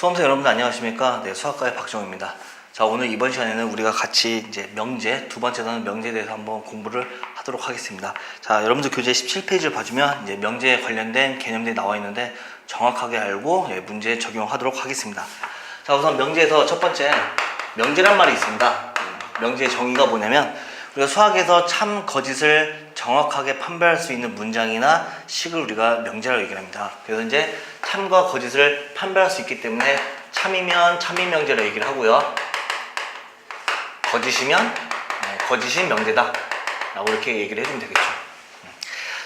수험생 여러분들 안녕하십니까? 네, 수학과의 박정우입니다. 자, 오늘 이번 시간에는 우리가 같이 이제 명제, 두 번째 단원 명제에 대해서 한번 공부를 하도록 하겠습니다. 자, 여러분들 교재 17페이지를 봐주면 이제 명제에 관련된 개념들이 나와 있는데 정확하게 알고 문제에 적용하도록 하겠습니다. 자, 우선 명제에서 첫 번째, 명제란 말이 있습니다. 명제의 정의가 뭐냐면 우리가 수학에서 참, 거짓을 정확하게 판별할 수 있는 문장이나 식을 우리가 명제라고 얘기를 합니다. 그래서 이제 참과 거짓을 판별할 수 있기 때문에 참이면 참인 명제라고 얘기를 하고요. 거짓이면 거짓인 명제다 라고 이렇게 얘기를 해주면 되겠죠.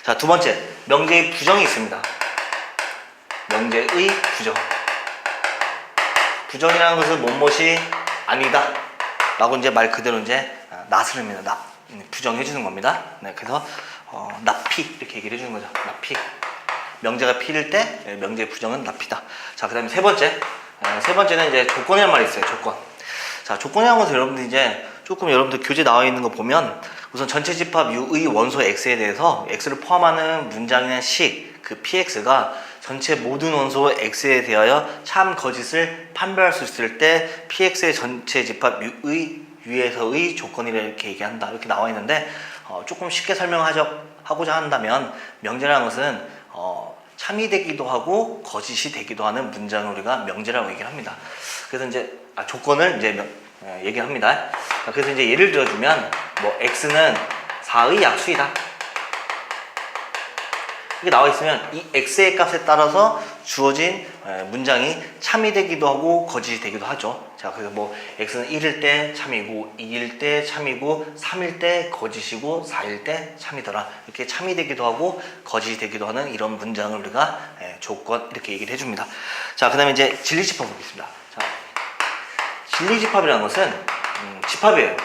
자, 두 번째, 명제의 부정이 있습니다. 명제의 부정. 부정이라는 것은 뭐뭇이 아니다 라고 이제 말 그대로 이제 낫을 합니다. 납. 부정해 주는 겁니다. 네, 그래서 납피 이렇게 얘기를 해주는 거죠. 납피. 명제가 피일 때 명제의 부정은 납피다. 자, 그다음에 세 번째는 이제 조건이라는 말이 있어요. 조건. 자, 조건이라는 것은 여러분들 이제 조금 여러분들 교재 나와 있는 거 보면 우선 전체 집합 U의 원소 X에 대해서 X를 포함하는 문장이나 식, 그 PX가 전체 모든 원소 X에 대하여 참, 거짓을 판별할 수 있을 때 PX의 전체 집합 U에서의 조건이라 이렇게 얘기한다. 이렇게 나와 있는데 조금 쉽게 설명하고자 한다면 명제라는 것은 참이 되기도 하고 거짓이 되기도 하는 문장을 우리가 명제라고 얘기를 합니다. 그래서 이제 조건을 이제 얘기합니다. 그래서 이제 예를 들어주면 뭐 X는 4의 약수이다. 이게 나와 있으면 이 X의 값에 따라서 주어진 문장이 참이 되기도 하고 거짓이 되기도 하죠. 자, 그래서 뭐 X는 1일 때 참이고 2일 때 참이고 3일 때 거짓이고 4일 때 참이더라. 이렇게 참이 되기도 하고 거짓이 되기도 하는 이런 문장을 우리가 조건 이렇게 얘기를 해줍니다. 자, 그 다음에 이제 진리집합 보겠습니다. 자, 진리집합이라는 것은 집합이에요.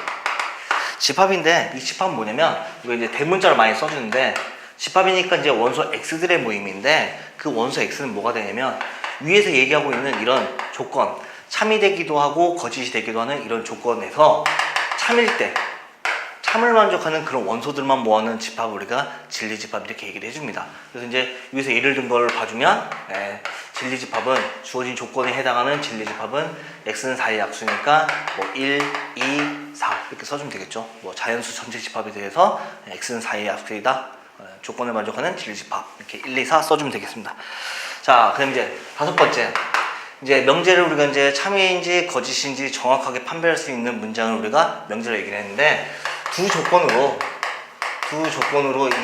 집합인데 이 집합은 뭐냐면 이거 이제 대문자로 많이 써주는데 집합이니까 이제 원소 X들의 모임인데 그 원소 X는 뭐가 되냐면 위에서 얘기하고 있는 이런 조건, 참이 되기도 하고 거짓이 되기도 하는 이런 조건에서 참일 때 참을 만족하는 그런 원소들만 모아놓은 집합을 우리가 진리집합 이렇게 얘기를 해줍니다. 그래서 이제 위에서 예를 든 걸 봐주면 진리집합은 주어진 조건에 해당하는 진리집합은 X는 4의 약수니까 뭐 1, 2, 4 이렇게 써주면 되겠죠. 뭐 자연수 전체 집합에 대해서 X는 4의 약수이다. 조건을 만족하는 진리집합 이렇게 1, 2, 4 써주면 되겠습니다. 자, 그럼 이제 다섯 번째, 이제 명제를 우리가 이제 참여인지 거짓인지 정확하게 판별할 수 있는 문장을 우리가 명제로 얘기를 했는데 두 조건으로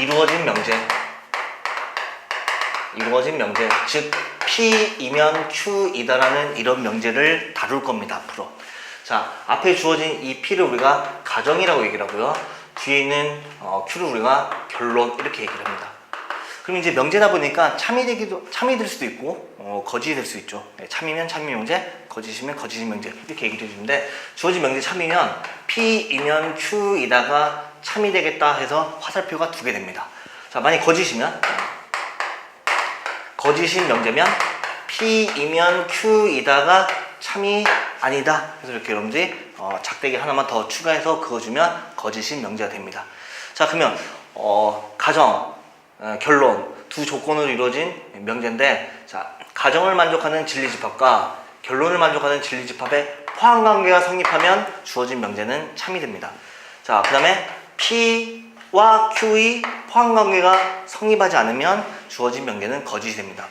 이루어진 명제, 즉 P이면 Q이다라는 이런 명제를 다룰 겁니다. 앞으로. 자, 앞에 주어진 이 P를 우리가 가정이라고 얘기를 하고요. 뒤에 있는 Q를 우리가 결론 이렇게 얘기를 합니다. 그럼 이제 명제다 보니까 참이 될 수도 있고 거짓이 될 수 있죠. 참이면 참이 명제, 거짓이면 거짓인 명제 이렇게 얘기를 해주는데 주어진 명제 참이면 P이면 Q이다가 참이 되겠다 해서 화살표가 두 개 됩니다. 자, 만약 거짓이면 거짓인 명제면 P이면 Q이다가 참이 아니다. 그래서 이렇게 여러분들이 작대기 하나만 더 추가해서 그어주면 거짓인 명제가 됩니다. 자, 그러면 가정, 결론 두 조건으로 이루어진 명제인데 자, 가정을 만족하는 진리집합과 결론을 만족하는 진리집합의 포함관계가 성립하면 주어진 명제는 참이 됩니다. 자, 그 다음에 P와 Q의 포함관계가 성립하지 않으면 주어진 명제는 거짓이 됩니다.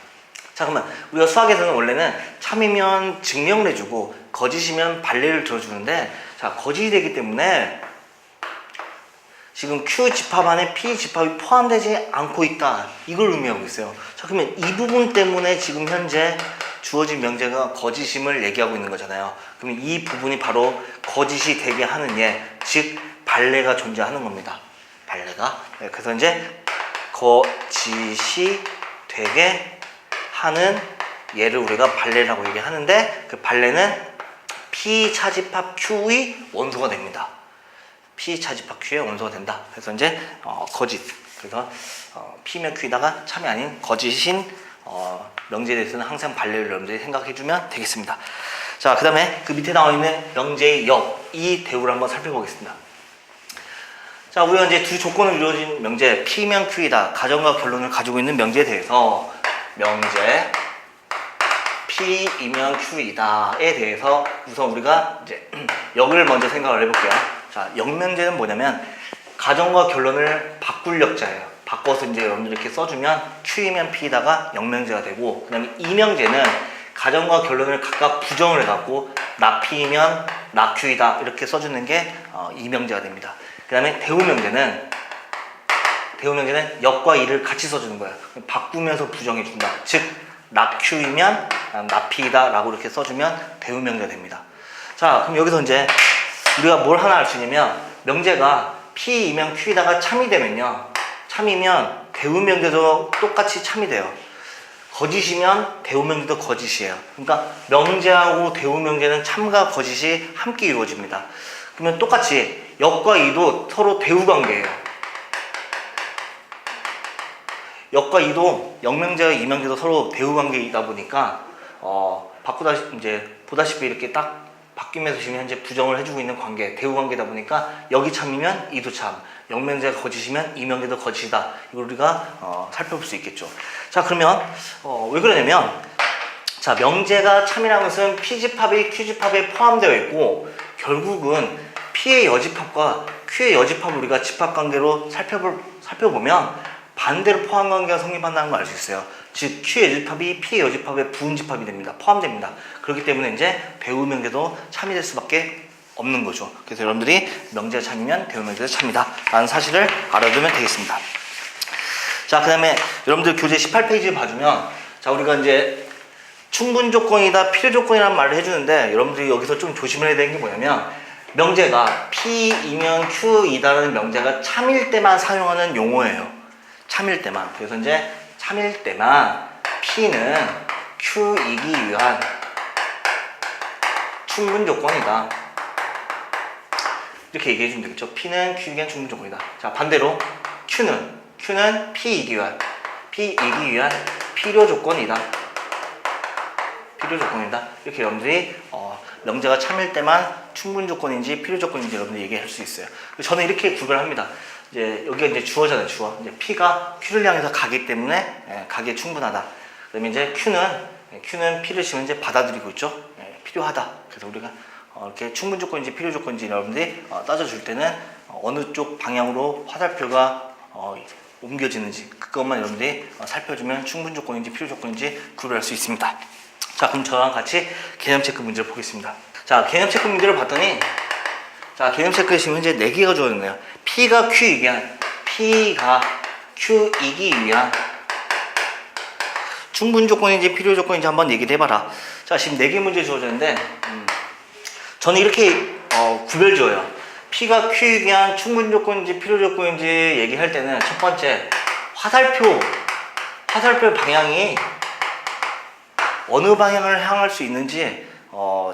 자, 그러면 우리가 수학에서는 원래는 참이면 증명을 해주고 거짓이면 반례를 들어주는데 자, 거짓이 되기 때문에 지금 Q 집합 안에 P 집합이 포함되지 않고 있다. 이걸 의미하고 있어요. 자, 그러면 이 부분 때문에 지금 현재 주어진 명제가 거짓임을 얘기하고 있는 거잖아요. 그러면 이 부분이 바로 거짓이 되게 하는 예, 즉 반례가 존재하는 겁니다. 반례가. 네, 그래서 이제 거짓이 되게 하는 얘를 우리가 반례라고 얘기하는데 그 반례는 P 차집합 Q의 원소가 됩니다. P 차집합 Q의 원소가 된다. 그래서 이제 거짓. 그래서 P면 Q이다가 참이 아닌 거짓인 명제에 대해서는 항상 반례를 여러분들이 생각해주면 되겠습니다. 자, 그 다음에 그 밑에 나와 있는 명제의 역, 이 대우를 한번 살펴보겠습니다. 자, 우리가 이제 두 조건으로 이루어진 명제 P면 Q이다. 가정과 결론을 가지고 있는 명제에 대해서 명제 P이면 Q이다에 대해서 우선 우리가 이제 역을 먼저 생각을 해볼게요. 자, 역명제는 뭐냐면 가정과 결론을 바꿀 역자예요. 바꿔서 이제 여러분들 이렇게 써주면 Q이면 P이다가 역명제가 되고, 그 다음에 이명제는 가정과 결론을 각각 부정을 해갖고 나 P이면 나 Q이다 이렇게 써주는 게 이명제가 됩니다. 그 다음에 대우명제는 역과 이를 같이 써주는 거예요. 바꾸면서 부정해준다. 즉 나 Q이면 나 P이다 라고 이렇게 써주면 대우명제가 됩니다. 자, 그럼 여기서 이제 우리가 뭘 하나 알 수 있냐면, 명제가 P이면 Q이다가 참이 되면요, 참이면 대우명제도 똑같이 참이 돼요. 거짓이면 대우명제도 거짓이에요. 그러니까 명제하고 대우명제는 참과 거짓이 함께 이루어집니다. 그러면 똑같이 역과 이도 서로 대우관계예요. 역과 이도 역명제와 이명제도 서로 대우관계이다 보니까 보다시피 이렇게 딱 바뀌면서 지금 현재 부정을 해주고 있는 관계, 대우관계다 보니까 역이 참이면 이도 참, 역명제가 거짓이면 이명제도 거짓이다. 이걸 우리가 살펴볼 수 있겠죠. 자, 그러면 왜 그러냐면, 자, 명제가 참이라는 것은 P집합이 Q집합에 포함되어 있고, 결국은 P의 여집합과 Q의 여집합을 우리가 집합관계로 살펴보면 반대로 포함관계가 성립한다는 걸 알 수 있어요. 즉 Q의 여집합이 P의 여집합에 부은집합이 됩니다. 포함됩니다. 그렇기 때문에 이제 대우명제도 참이 될 수밖에 없는 거죠. 그래서 여러분들이 명제가 참이면 대우명제도 참이다 라는 사실을 알아두면 되겠습니다. 자, 그 다음에 여러분들 교재 18페이지 봐주면, 자, 우리가 이제 충분조건이다, 필요조건이라는 말을 해주는데, 여러분들이 여기서 좀 조심을 해야 되는 게 뭐냐면, 명제가 P이면 Q이다라는 명제가 참일 때만 사용하는 용어예요. 참일 때만. 그래서 이제 참일 때만 P는 Q이기 위한 충분조건이다. 이렇게 얘기해 주면 되겠죠. P는 Q이기 위한 충분조건이다. 자, 반대로 Q는 P이기 위한 필요조건이다. 이렇게 여러분들이 명제가 참일 때만 충분조건인지 필요조건인지 여러분들이 얘기할 수 있어요. 저는 이렇게 구별합니다. 이제 여기가 이제 주어잖아요, 주어. 이제 P가 Q를 향해서 가기 때문에 가기에 충분하다. 그다음에 이제 Q는 P를 지금 이제 받아들이고 있죠. 필요하다. 그래서 우리가 이렇게 충분조건인지 필요조건인지 여러분들이 따져줄 때는 어느 쪽 방향으로 화살표가 옮겨지는지 그것만 여러분들이 살펴주면 충분조건인지 필요조건인지 구별할 수 있습니다. 자, 그럼 저랑 같이 개념 체크 문제를 보겠습니다. 자, 개념 체크 문제를 봤더니, 자, 개념 체크에 지금 현재 4개가 주어졌네요. P가 Q이기 위한 충분조건인지 필요조건인지 한번 얘기를 해봐라. 자, 지금 4개 문제 주어졌는데, 저는 이렇게 구별 지어요. P가 Q이기 위한 충분조건인지 필요조건인지 얘기할 때는 첫 번째, 화살표 방향이 어느 방향을 향할 수 있는지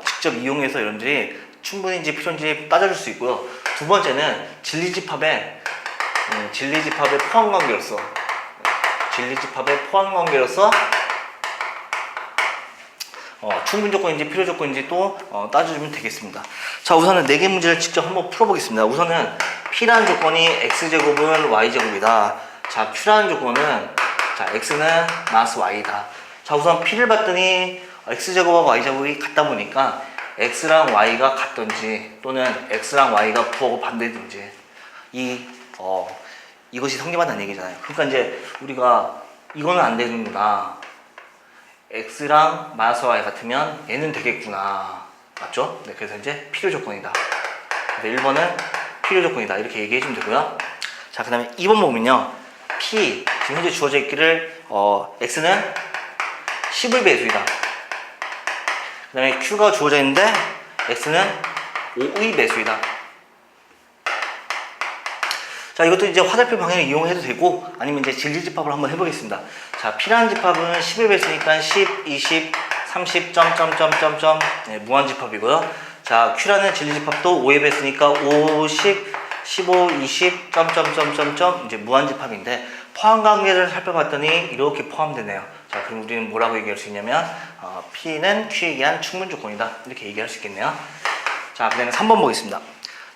직접 이용해서 여러분들이 충분인지 필요인지 따져줄 수 있고요. 두 번째는 진리집합의 포함관계로서 충분조건인지 필요조건인지 또 따져주면 되겠습니다. 자, 우선은 4개 문제를 직접 한번 풀어보겠습니다. 우선은 P라는 조건이 X제곱은 Y제곱이다. 자, Q라는 조건은, 자, X는 마이너스 Y다. 자, 우선 P를 봤더니 X제곱하고 Y제곱이 같다 보니까 X랑 Y가 같든지 또는 X랑 Y가 부하고 반대든지 이것이 성립한다는 얘기잖아요. 그러니까 이제 우리가 이거는 안 되는구나. X랑 마이너스 Y 같으면 얘는 되겠구나. 맞죠? 네, 그래서 이제 필요조건이다. 그래서 1번은 필요조건이다. 이렇게 얘기해주면 되고요. 자, 그 다음에 2번 보면요. P, 지금 현재 주어져 있기를 X는 10의 배수이다. 그 다음에 Q가 주어져 있는데 X는 5의 배수이다. 자, 이것도 이제 화살표 방향을 이용해도 되고 아니면 이제 진리집합을 한번 해보겠습니다. 자, P라는 집합은 10의 배수니까 10, 20, 30, 점점점점점 무한집합이고요. 자, Q라는 진리집합도 5의 배수니까 5, 10, 15, 20, 점점점점점 이제 무한집합인데 포함관계를 살펴봤더니 이렇게 포함되네요. 자, 그럼 우리는 뭐라고 얘기할 수 있냐면 P는 Q에 의한 충분조건이다. 이렇게 얘기할 수 있겠네요. 자, 그 다음에 3번 보겠습니다.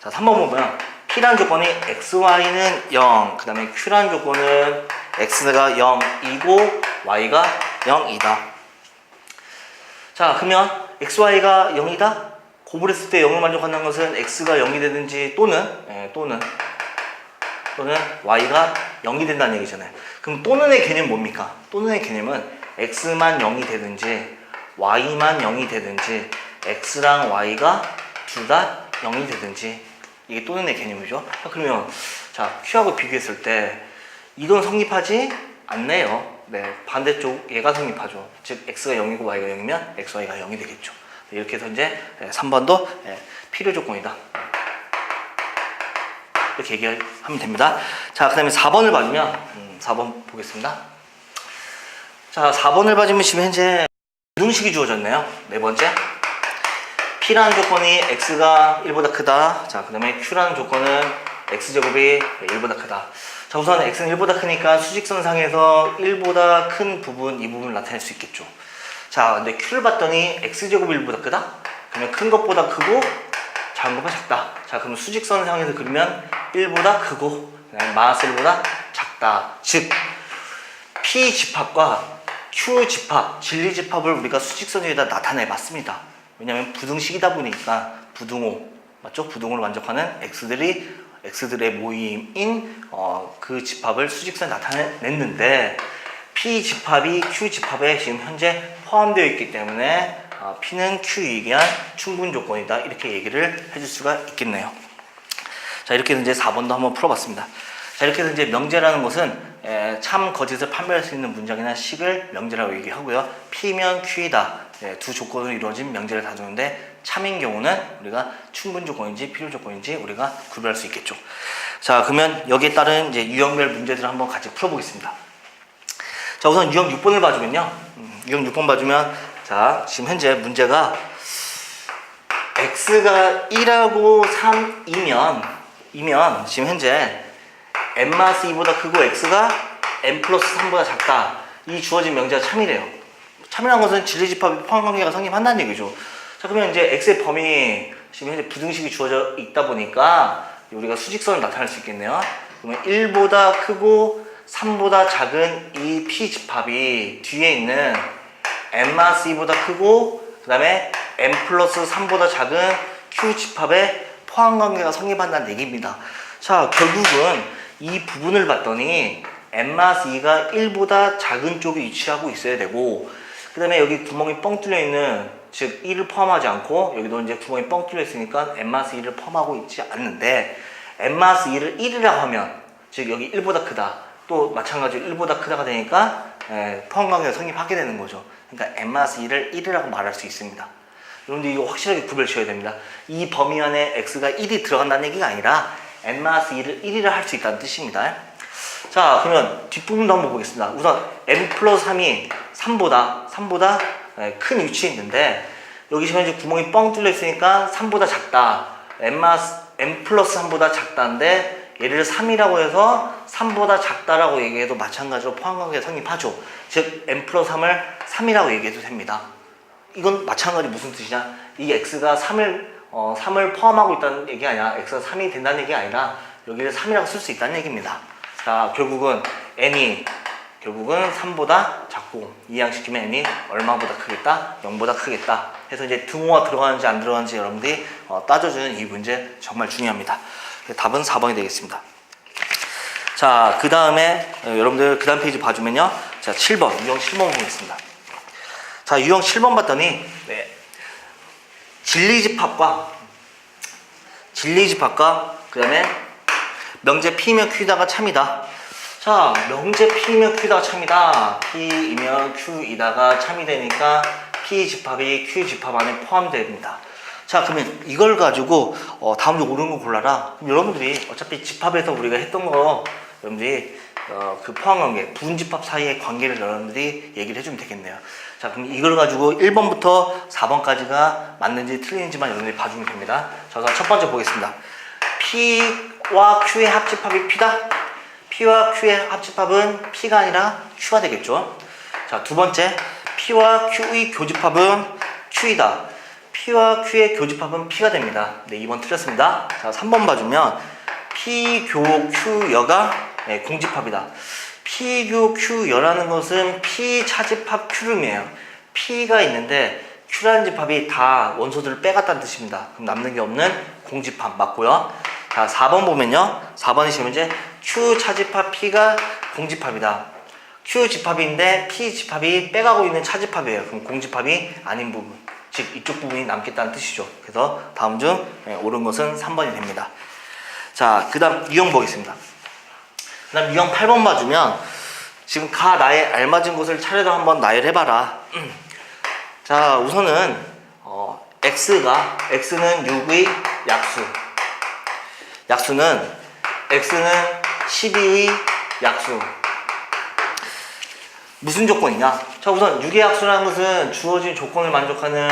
자, 3번 보면 P라는 조건이 XY는 0, 그 다음에 Q라는 조건은 X가 0이고 Y가 0이다. 자, 그러면 xy가 0이다? 고불했을 때 0을 만족한다는 것은 x가 0이 되든지 또는 y가 0이 된다는 얘기잖아요. 그럼 또는의 개념은 뭡니까? 또는의 개념은 x만 0이 되든지 y만 0이 되든지 x랑 y가 둘 다 0이 되든지 이게 또는의 개념이죠. 그러면 자, q하고 비교했을 때 이건 성립하지 않네요. 네, 반대쪽 얘가 성립하죠. 즉 x가 0이고 y가 0이면 x, y가 0이 되겠죠. 이렇게 해서 이제 3번도 필요 조건이다. 이렇게 얘기하면 됩니다. 자, 그 다음에 4번을 봐주면 4번 보겠습니다. 자, 4번을 봐주면 지금 현재 부등식이 주어졌네요. 네 번째, P라는 조건이 X가 1보다 크다. 자, 그 다음에 Q라는 조건은 X제곱이 1보다 크다. 자, 우선 X는 1보다 크니까 수직선상에서 1보다 큰 부분, 이 부분을 나타낼 수 있겠죠. 자, 근데 Q를 봤더니 X제곱이 1보다 크다? 그러면 큰 것보다 크고 작은 것보다 작다. 자, 그럼 수직선상에서 그리면 1보다 크고 마이너스 1보다 작다. 즉 P 집합과 Q 집합, 진리 집합을 우리가 수직선 위에다 나타내 봤습니다. 왜냐하면 부등식이다 보니까 부등호, 맞죠? 부등호를 만족하는 x들의 모임인 그 집합을 수직선에 나타냈는데 P 집합이 Q 집합에 지금 현재 포함되어 있기 때문에 P는 Q에 의한 충분 조건이다. 이렇게 얘기를 해줄 수가 있겠네요. 자, 이렇게 해서 이제 4번도 한번 풀어봤습니다. 자, 이렇게 해서 이제 명제라는 것은 참, 거짓을 판별할 수 있는 문장이나 식을 명제라고 얘기하고요. P면 Q이다. 두 조건으로 이루어진 명제를 다루는데 참인 경우는 우리가 충분 조건인지 필요 조건인지 우리가 구별할 수 있겠죠. 자, 그러면 여기에 따른 이제 유형별 문제들을 한번 같이 풀어보겠습니다. 자, 우선 유형 6번을 봐주면요. 유형 6번 봐주면 자, 지금 현재 문제가 x가 1하고 3이면 지금 현재 n-2보다 크고 x가 n+3보다 작다. 이 주어진 명제가 참이래요. 참이라는 것은 진리집합이 포함관계가 성립한다는 얘기죠. 자, 그러면 이제 x의 범위 지금 현재 부등식이 주어져 있다 보니까 우리가 수직선을 나타낼 수 있겠네요. 그러면 1보다 크고 3보다 작은 이 P집합이 뒤에 있는 n-2보다 크고 그 다음에 n+3보다 작은 Q집합의 포함관계가 성립한다는 얘기입니다. 자, 결국은 이 부분을 봤더니 n-2가 1보다 작은 쪽에 위치하고 있어야 되고 그 다음에 여기 구멍이 뻥 뚫려 있는, 즉 1을 포함하지 않고 여기도 이제 구멍이 뻥 뚫려 있으니까 n-2를 포함하고 있지 않는데 n-2를 1이라고 하면 즉 여기 1보다 크다, 또 마찬가지로 1보다 크다가 되니까 포함관계가 성립하게 되는 거죠. 그러니까 n-2를 1이라고 말할 수 있습니다. 여러분들 이거 확실하게 구별 지어야 됩니다. 이 범위 안에 x가 1이 들어간다는 얘기가 아니라 n-2를 1이라 할 수 있다는 뜻입니다. 자, 그러면 뒷부분도 한번 보겠습니다. 우선 n+3이 3보다 큰 위치에 있는데 여기 지금 이제 구멍이 뻥 뚫려 있으니까 3보다 작다. n+3보다 작다인데 얘를 3이라고 해서 3보다 작다라고 얘기해도 마찬가지로 포함관계가 성립하죠. 즉 n+3을 3이라고 얘기해도 됩니다. 이건 마찬가지 무슨 뜻이냐? 이 x가 3을 포함하고 있다는 얘기가 아니라 x가 3이 된다는 얘기가 아니라 여기를 3이라고 쓸 수 있다는 얘기입니다. 자, 결국은 n이 3보다 작고 이항시키면 n이 얼마보다 크겠다? 0보다 크겠다 해서 이제 등호가 들어가는지 안 들어가는지 여러분들이 따져주는 이 문제 정말 중요합니다. 답은 4번이 되겠습니다. 자, 그 다음에 여러분들 그 다음 페이지 봐주면요. 자, 7번 유형 7번 보겠습니다. 자, 유형 7번 봤더니 진리집합과 그 다음에 명제 P면 Q이다가 참이다. 자, 명제 P면 Q이다가 참이다. P이면 Q이다가 참이 되니까 P집합이 Q집합 안에 포함됩니다. 자, 그러면 이걸 가지고 다음 중 옳은 거 골라라. 그럼 여러분들이 어차피 집합에서 우리가 했던 거 여러분들이 그 포함관계, 부분집합 사이의 관계를 여러분들이 얘기를 해주면 되겠네요. 자, 그럼 이걸 가지고 1번부터 4번까지가 맞는지 틀리는지만 여러분들이 봐주면 됩니다. 자, 그럼 첫 번째 보겠습니다. P와 Q의 합집합이 P다? P와 Q의 합집합은 P가 아니라 Q가 되겠죠. 자, 두 번째, P와 Q의 교집합은 Q이다. P와 Q의 교집합은 P가 됩니다. 네, 2번 틀렸습니다. 자, 3번 봐주면 P, 교, Q, 여가 공집합이다. P, 교, Q, 여라는 것은 P 차집합 Q름이에요. P가 있는데 Q라는 집합이 다 원소들을 빼갔다는 뜻입니다. 그럼 남는 게 없는 공집합 맞고요. 자, 4번 보면요. 4번에 지금 이제 Q 차집합 P가 공집합이다. Q 집합인데 P 집합이 빼가고 있는 차집합이에요. 그럼 공집합이 아닌 부분, 즉 이쪽 부분이 남겠다는 뜻이죠. 그래서 다음 중 옳은 것은 3번이 됩니다. 자, 그 다음 유형 보겠습니다. 그 다음 유형 8번 봐주면 지금 가 나에 알맞은 곳을 차례로 한번 나열해봐라. 자, 우선은 x는 6의 약수는 x는 12의 약수. 무슨 조건이냐? 자, 우선 6의 약수라는 것은 주어진 조건을 만족하는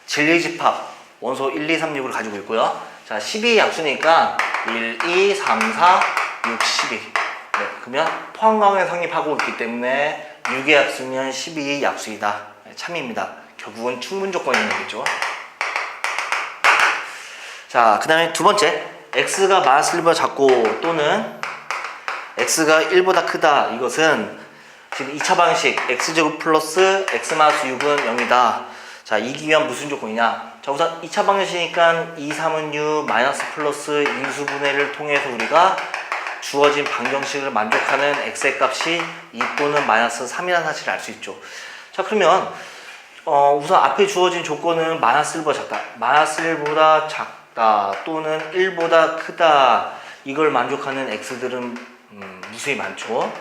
진리집합 원소 1, 2, 3, 6을 가지고 있고요. 자, 12의 약수니까 1, 2, 3, 4, 6, 12. 네, 그러면 포함관계 성립하고 있기 때문에 6의 약수면 12의 약수이다. 참입니다. 결국은 충분 조건이 되겠죠. 자, 그 다음에 두 번째, x가 마이너스 1보다 작고 또는 x가 1보다 크다. 이것은 지금 2차 방식 x제곱 플러스 x 마이너스 6은 0이다. 자, 이기 위한 무슨 조건이냐? 자, 우선 2차 방정식이니까 2, 3은 6, 마이너스 플러스 인수분해를 통해서 우리가 주어진 방정식을 만족하는 x의 값이 2 또는 마이너스 3이라는 사실을 알 수 있죠. 자, 그러면 우선 앞에 주어진 조건은 마이너스 1보다 작다, 마이너스 1보다 작다 또는 1보다 크다, 이걸 만족하는 x들은 무수히 많죠.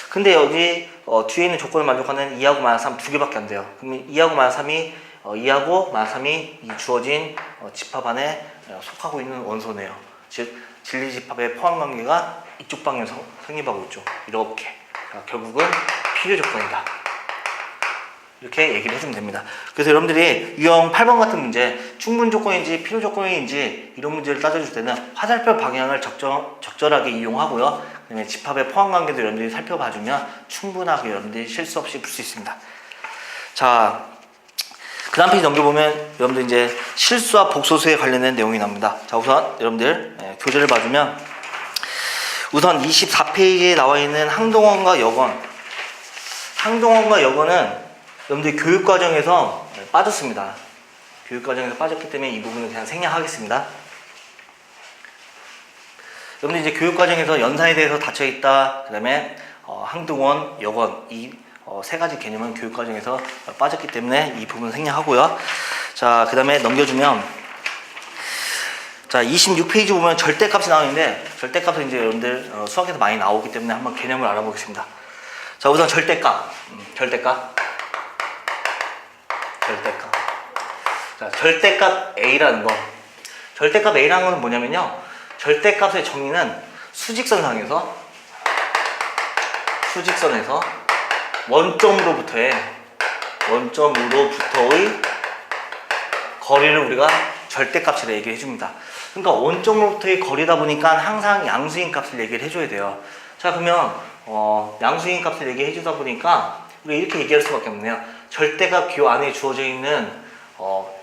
근데 여기 뒤에 있는 조건을 만족하는 2하고 마이너스 3 두 개밖에 안 돼요. 그러면 2하고 마이너스 3이 2하고 마이너스 3이 이 주어진 집합 안에 속하고 있는 원소네요. 즉 진리집합의 포함관계가 이쪽 방향에서 성립하고 있죠. 이렇게. 결국은 필요 조건이다. 이렇게 얘기를 해주면 됩니다. 그래서 여러분들이 유형 8번 같은 문제, 충분 조건인지 필요 조건인지 이런 문제를 따져줄 때는 화살표 방향을 적절하게 이용하고요. 그 다음에 집합의 포함관계도 여러분들이 살펴봐주면 충분하게 여러분들이 실수 없이 풀 수 있습니다. 자, 그 다음 페이지 넘겨보면 여러분들 이제 실수와 복소수에 관련된 내용이 나옵니다. 자, 우선 여러분들 교재를 봐주면 우선 24페이지에 나와 있는 항동원과 역원. 항동원과 역원은 여러분들 교육과정에서 빠졌습니다. 교육과정에서 빠졌기 때문에 이 부분은 그냥 생략하겠습니다. 여러분들 이제 교육과정에서 연산에 대해서 닫혀있다, 그 다음에 항동원, 역원, 이 세 가지 개념은 교육과정에서 빠졌기 때문에 이 부분 생략하고요. 자, 그 다음에 넘겨주면 자, 26페이지 보면 절대값이 나오는데 절대값은 이제 여러분들 수학에서 많이 나오기 때문에 한번 개념을 알아보겠습니다. 자, 우선 절대값. 자, 절대값 A라는 거. 절대값 A라는 건 뭐냐면요. 절대값의 정의는 수직선상에서 원점으로부터의 거리를 우리가 절대값이라 얘기를 해줍니다. 그러니까 원점으로부터의 거리다 보니까 항상 양수인 값을 얘기를 해줘야 돼요. 자, 그러면 양수인 값을 얘기해 주다 보니까 우리가 이렇게 얘기할 수밖에 없네요. 절대값 교 안에 주어져 있는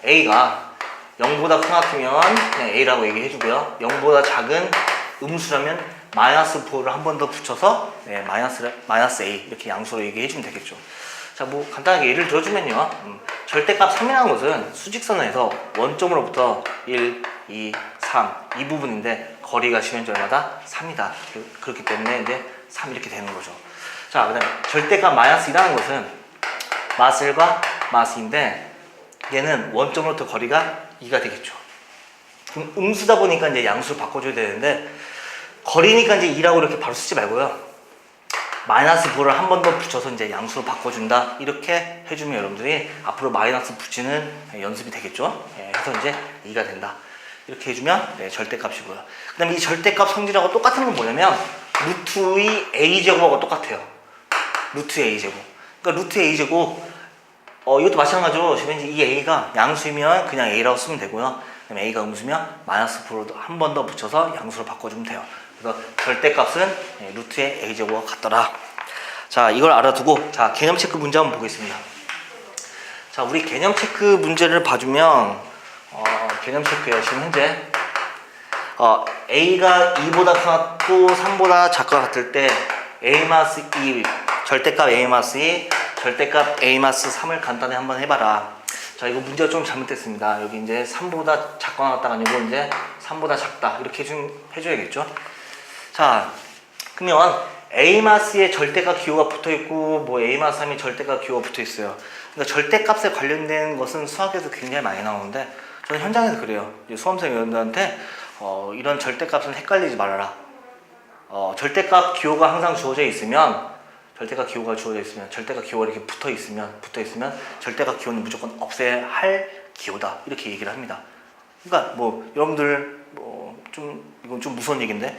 A가 0보다 큰 것 같으면 그냥 A라고 얘기해 주고요. 0보다 작은 음수라면 마이너스 4를 한 번 더 붙여서 마이너스 A 이렇게 양수로 얘기해 주면 되겠죠. 자, 뭐 간단하게 예를 들어주면요. 절대값 3이라는 것은 수직선에서 원점으로부터 1, 2, 3 이 부분인데 거리가 시면적 얼마다? 3이다. 그렇기 때문에 이제 3 이렇게 되는 거죠. 자, 그 다음에 절대값 마이너스 2라는 것은 마이너스 1과 마이너스 2인데 얘는 원점으로부터 거리가 2가 되겠죠. 그럼 음수다 보니까 이제 양수를 바꿔줘야 되는데 거리니까 이제 2라고 이렇게 바로 쓰지 말고요. 마이너스 4를 한 번 더 붙여서 이제 양수로 바꿔준다. 이렇게 해주면 여러분들이 앞으로 마이너스 붙이는 연습이 되겠죠. 그래서 이제 2가 된다. 이렇게 해주면 절대값이고요. 그 다음에 이 절대값 성질하고 똑같은 건 뭐냐면 루트의 a제곱하고 똑같아요. 루트의 a제곱. 그러니까 루트의 a제곱 이것도 마찬가지로 지금 이 a가 양수이면 그냥 a라고 쓰면 되고요. 그다음에 a가 음수면 마이너스 4를 한 번 더 붙여서 양수로 바꿔주면 돼요. 그래서 절대값은 루트의 a제곱과 같더라. 자, 이걸 알아두고 자, 개념 체크 문제 한번 보겠습니다. 자, 우리 개념 체크 문제를 봐주면 개념 체크예요. 지금 현재 a가 2보다 크고 3보다 작과 같을 때 a-2 절대값 a-2 절대값 A-3을 간단히 한번 해봐라. 자, 이거 문제가 좀 잘못됐습니다. 여기 이제 3보다 작거나 같다가 아니고 이제 3보다 작다. 이렇게 좀 해줘야겠죠. 자, 그러면 A-의 절대값 기호가 붙어있고, 뭐 A-3이 절대값 기호가 붙어있어요. 그러니까 절대값에 관련된 것은 수학에서 굉장히 많이 나오는데, 저는 현장에서 그래요. 수험생 여러분들한테 이런 절대값은 헷갈리지 말아라. 절대값 기호가 항상 주어져 있으면, 절대값 기호가 이렇게 붙어 있으면 절대값 기호는 무조건 없애야 할 기호다. 이렇게 얘기를 합니다. 그러니까 뭐 여러분들 이건 좀 무서운 얘기인데,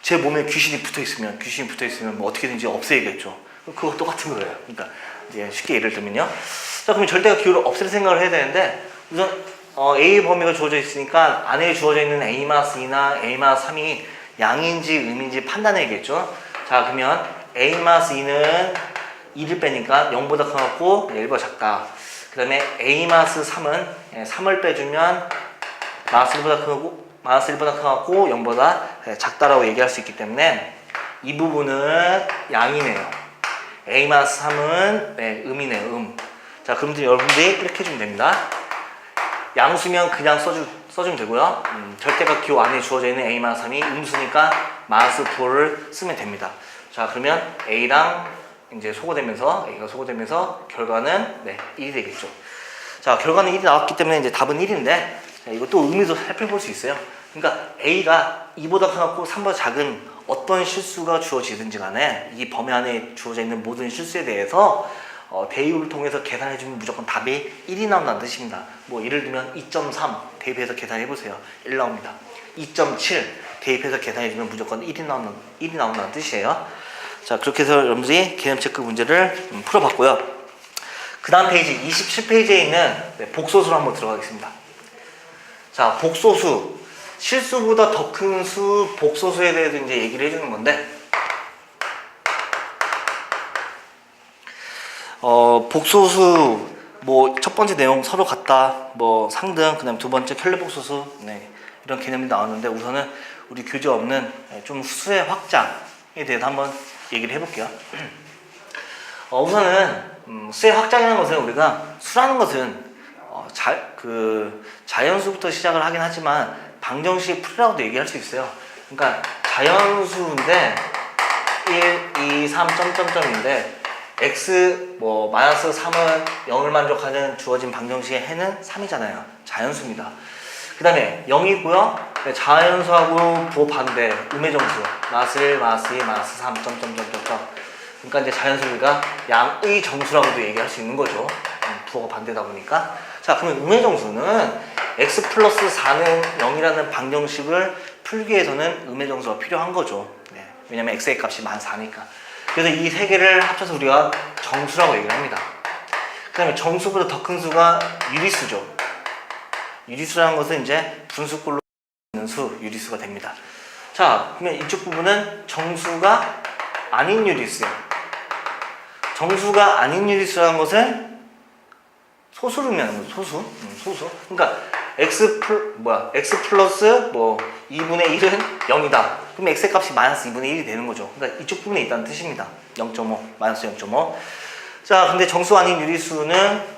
제 몸에 귀신이 붙어 있으면 뭐 어떻게든지 없애야겠죠. 그거 똑같은 거예요. 그러니까 이제 쉽게 예를 들면요. 자, 그러면 절대값 기호를 없앨 생각을 해야 되는데, 우선 A 범위가 주어져 있으니까 안에 주어져 있는 A-2나 A-3이 양인지 음인지 판단해야겠죠. 자, 그러면 A-2는 2를 빼니까 0보다 커갖고 1보다 작다. 그 다음에 A-3은 3을 빼주면 -1보다 커갖고 0보다 작다라고 얘기할 수 있기 때문에 이 부분은 양이네요. A-3은 음이네요. 자, 그럼 여러분들이 이렇게 해주면 됩니다. 양수면 그냥 써주면 되고요. 절대값 기호 안에 주어져 있는 A-3이 음수니까 -9를 쓰면 됩니다. 자, 그러면 A랑 이제 A가 소거되면서 결과는 1이 되겠죠. 자, 결과는 1이 나왔기 때문에 이제 답은 1인데, 이것도 의미도 살펴볼 수 있어요. 그러니까 A가 2보다 커갖고 3보다 작은 어떤 실수가 주어지든지 간에 이 범위 안에 주어져 있는 모든 실수에 대해서 대입을 통해서 계산해주면 무조건 답이 1이 나온다는 뜻입니다. 뭐 예를 들면 2.3 대입해서 계산해보세요. 1 나옵니다. 2.7 대입해서 계산해주면 무조건 1이 나온다는 뜻이에요. 자, 그렇게 해서 여러분들이 개념 체크 문제를 풀어봤고요. 그 다음 페이지 27페이지에 있는 복소수로 한번 들어가겠습니다. 자, 복소수, 실수보다 더 큰 수, 복소수에 대해서 이제 얘기를 해주는 건데, 복소수 뭐 첫 번째 내용 서로 같다, 뭐 상등, 그다음 두 번째 켤레복소수, 이런 개념이 나왔는데, 우선은 우리 교재 없는 좀 수의 확장에 대해서 한번 얘기를 해볼게요. 우선은 수의 확장이라는 것은, 우리가 수라는 것은 자연수부터 시작을 하긴 하지만 방정식 풀이라고도 얘기할 수 있어요. 그러니까 자연수인데 1, 2, 3 점점점인데 x -3은 0을 만족하는 주어진 방정식의 해는 3이잖아요. 자연수입니다. 그 다음에 0이고요. 자연수하고 부호 반대 음의 정수 -1, -2, -3 점점점점점. 그러니까 이제 자연수가 양의 정수라고도 얘기할 수 있는 거죠. 부호가 반대다 보니까. 자, 그러면 음의 정수는 x + 4는 0이라는 방정식을 풀기 위해서는 음의 정수가 필요한 거죠. 왜냐면 x의 값이 -4니까. 그래서 이 세 개를 합쳐서 우리가 정수라고 얘기를 합니다. 그 다음에 정수보다 더 큰 수가 유리수죠. 유리수라는 것은 이제 분수꼴로 있는 수, 유리수가 됩니다. 자, 그러면 이쪽 부분은 정수가 아닌 유리수예요. 정수가 아닌 유리수라는 것은 소수를 의미하는 거죠. 소수. 그러니까 x 플러스 2분의 1은 0이다. 그럼 x의 값이 -2분의 1이 되는 거죠. 그러니까 이쪽 부분에 있다는 뜻입니다. 0.5, -0.5. 자, 근데 정수 아닌 유리수는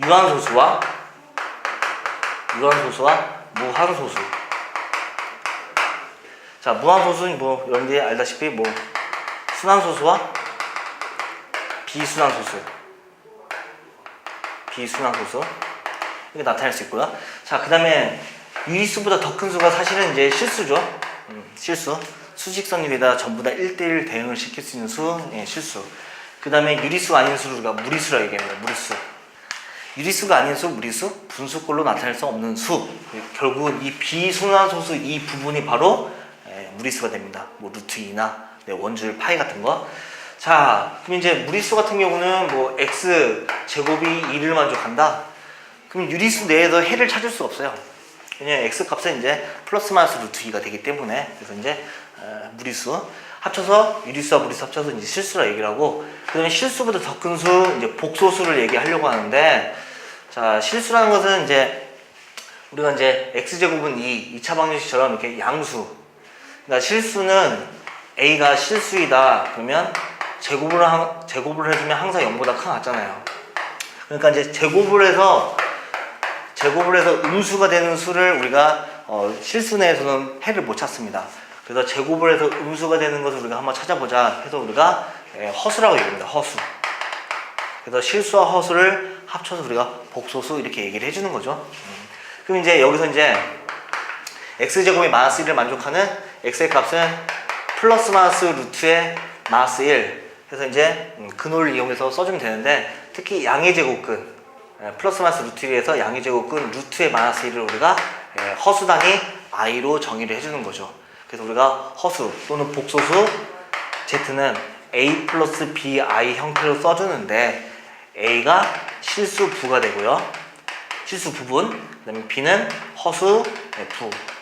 유한소수와 무한소수. 자, 무한소수는 뭐 여러분들이 알다시피 뭐 순환소수와 비순환소수 이렇게 나타낼 수 있고요. 자, 그 다음에 유리수보다 더 큰 수가 사실은 이제 실수죠. 실수. 수직선 위에다 전부 다 1대1 대응을 시킬 수 있는 수, 실수. 그 다음에 유리수가 아닌 수를 우리가 무리수라고 얘기합니다. 무리수. 유리수가 아닌 수, 무리수, 분수꼴로 나타낼 수 없는 수. 결국은 이 비순환소수 이 부분이 바로 무리수가 됩니다. 뭐 루트 2나 원줄 파이 같은 거. 자, 그럼 이제 무리수 같은 경우는 뭐 x 제곱이 2를 만족한다. 그럼 유리수 내에서 해를 찾을 수가 없어요. 왜냐면 x 값은 이제 플러스 마이너스 루트 2가 되기 때문에. 그래서 이제 무리수 합쳐서 유리수와 무리수 합쳐서 이제 실수라 얘기를 하고, 그다음에 실수보다 더 큰 수 이제 복소수를 얘기하려고 하는데, 자, 실수라는 것은 이제 우리가 이제 x 제곱은 2차 방정식처럼 이렇게 양수. 그러니까 실수는 a가 실수이다. 그러면 제곱을 해주면 항상 0보다 크게 같잖아요. 그러니까 이제 제곱을 해서 음수가 되는 수를 우리가 실수 내에서는 해를 못 찾습니다. 그래서 제곱을 해서 음수가 되는 것을 우리가 한번 찾아보자 해서 우리가 허수라고 얘기합니다. 허수. 그래서 실수와 허수를 합쳐서 우리가 복소수 이렇게 얘기를 해주는 거죠. 그럼 이제 여기서 이제 x제곱이 마이너스 1을 만족하는 x의 값은 플러스 마이너스 루트의 마이너스 1 해서 이제 근호를 이용해서 써주면 되는데, 특히 양의 제곱근 플러스 마이너스 루트 1에서 양의 제곱근 루트의 마이너스 1을 우리가 허수 단위 i로 정의를 해주는 거죠. 그래서 우리가 허수 또는 복소수 z는 a 플러스 bi 형태로 써주는데, a가 실수 부가 되고요. 실수 부분, 그 다음에 b는 허수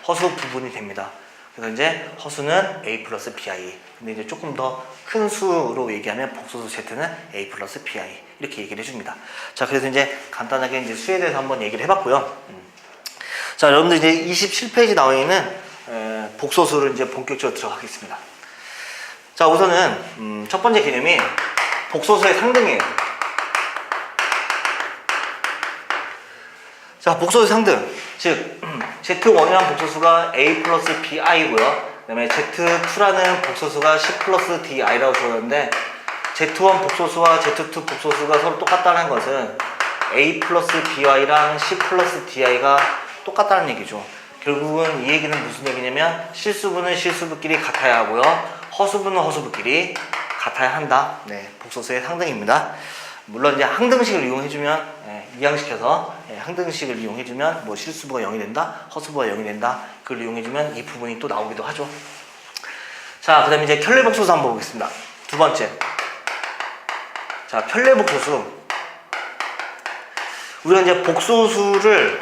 부분이 됩니다. 그래서 이제 허수는 a 플러스 bi. 근데 이제 조금 더 큰 수로 얘기하면 복소수 z는 a 플러스 bi. 이렇게 얘기를 해줍니다. 자, 그래서 이제 간단하게 이제 수에 대해서 한번 얘기를 해봤고요. 자, 여러분들 이제 27페이지 나와 있는 복소수를 이제 본격적으로 들어가겠습니다. 자, 우선은 첫 번째 개념이 복소수의 상등이에요. 자, 복소수의 상등. 즉, Z1이라는 복소수가 A 플러스 BI고요. 그 다음에 Z2라는 복소수가 C 플러스 DI라고 주었는데, Z1 복소수와 Z2 복소수가 서로 똑같다는 것은 A 플러스 BY랑 C 플러스 DI가 똑같다는 얘기죠. 결국은 이 얘기는 무슨 얘기냐면, 실수분은 실수부끼리 같아야 하고요. 허수분은 허수부끼리 같아야 한다. 네, 복소수의 상등입니다. 물론 이제 항등식을 이용해주면, 이항시켜서 항등식을 이용해주면 뭐 실수부가 0이 된다, 허수부가 0이 된다. 그걸 이용해주면 이 부분이 또 나오기도 하죠. 자, 그 다음에 이제 켤레복소수 한번 보겠습니다. 두 번째. 자, 켤레복소수. 우리가 이제 복소수를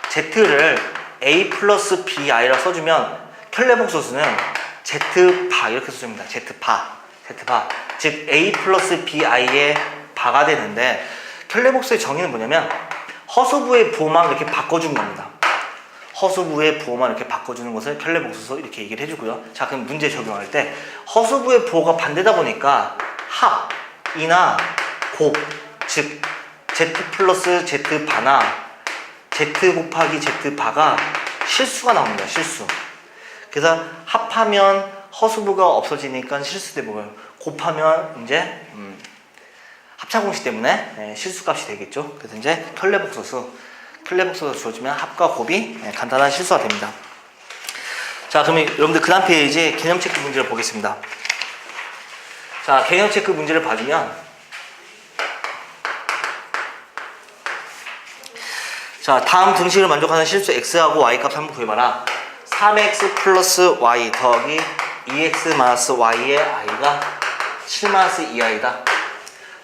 Z를 A 플러스 BI라 써주면 켤레복소수는 Z바 이렇게 써줍니다. Z바. 즉 A 플러스 BI의 바가 되는데, 켤레복소의 정의는 뭐냐면 허수부의 부호만 이렇게 바꿔주는 겁니다. 허수부의 부호만 이렇게 바꿔주는 것을 켤레복소수 이렇게 얘기를 해주고요. 자, 그럼 문제 적용할 때 허수부의 부호가 반대다 보니까 합이나 곱, 즉 Z 플러스 Z바나 Z 곱하기 Z바가 실수가 나옵니다. 실수. 그래서 합하면 허수부가 없어지니까 실수되고요. 곱하면 이제 합차공식 때문에 실수값이 되겠죠. 그래서 이제 켤레복소수 주어지면 합과 곱이 간단한 실수가 됩니다. 자, 그러면 여러분들 그 다음 페이지 개념 체크 문제를 보겠습니다. 자, 개념 체크 문제를 봐주면, 자, 다음 등식을 만족하는 실수 x하고 y값 한번 구해봐라. 3x 플러스 y 더하기 2x 마이너스 y의 i가 7 마이너스 2i다.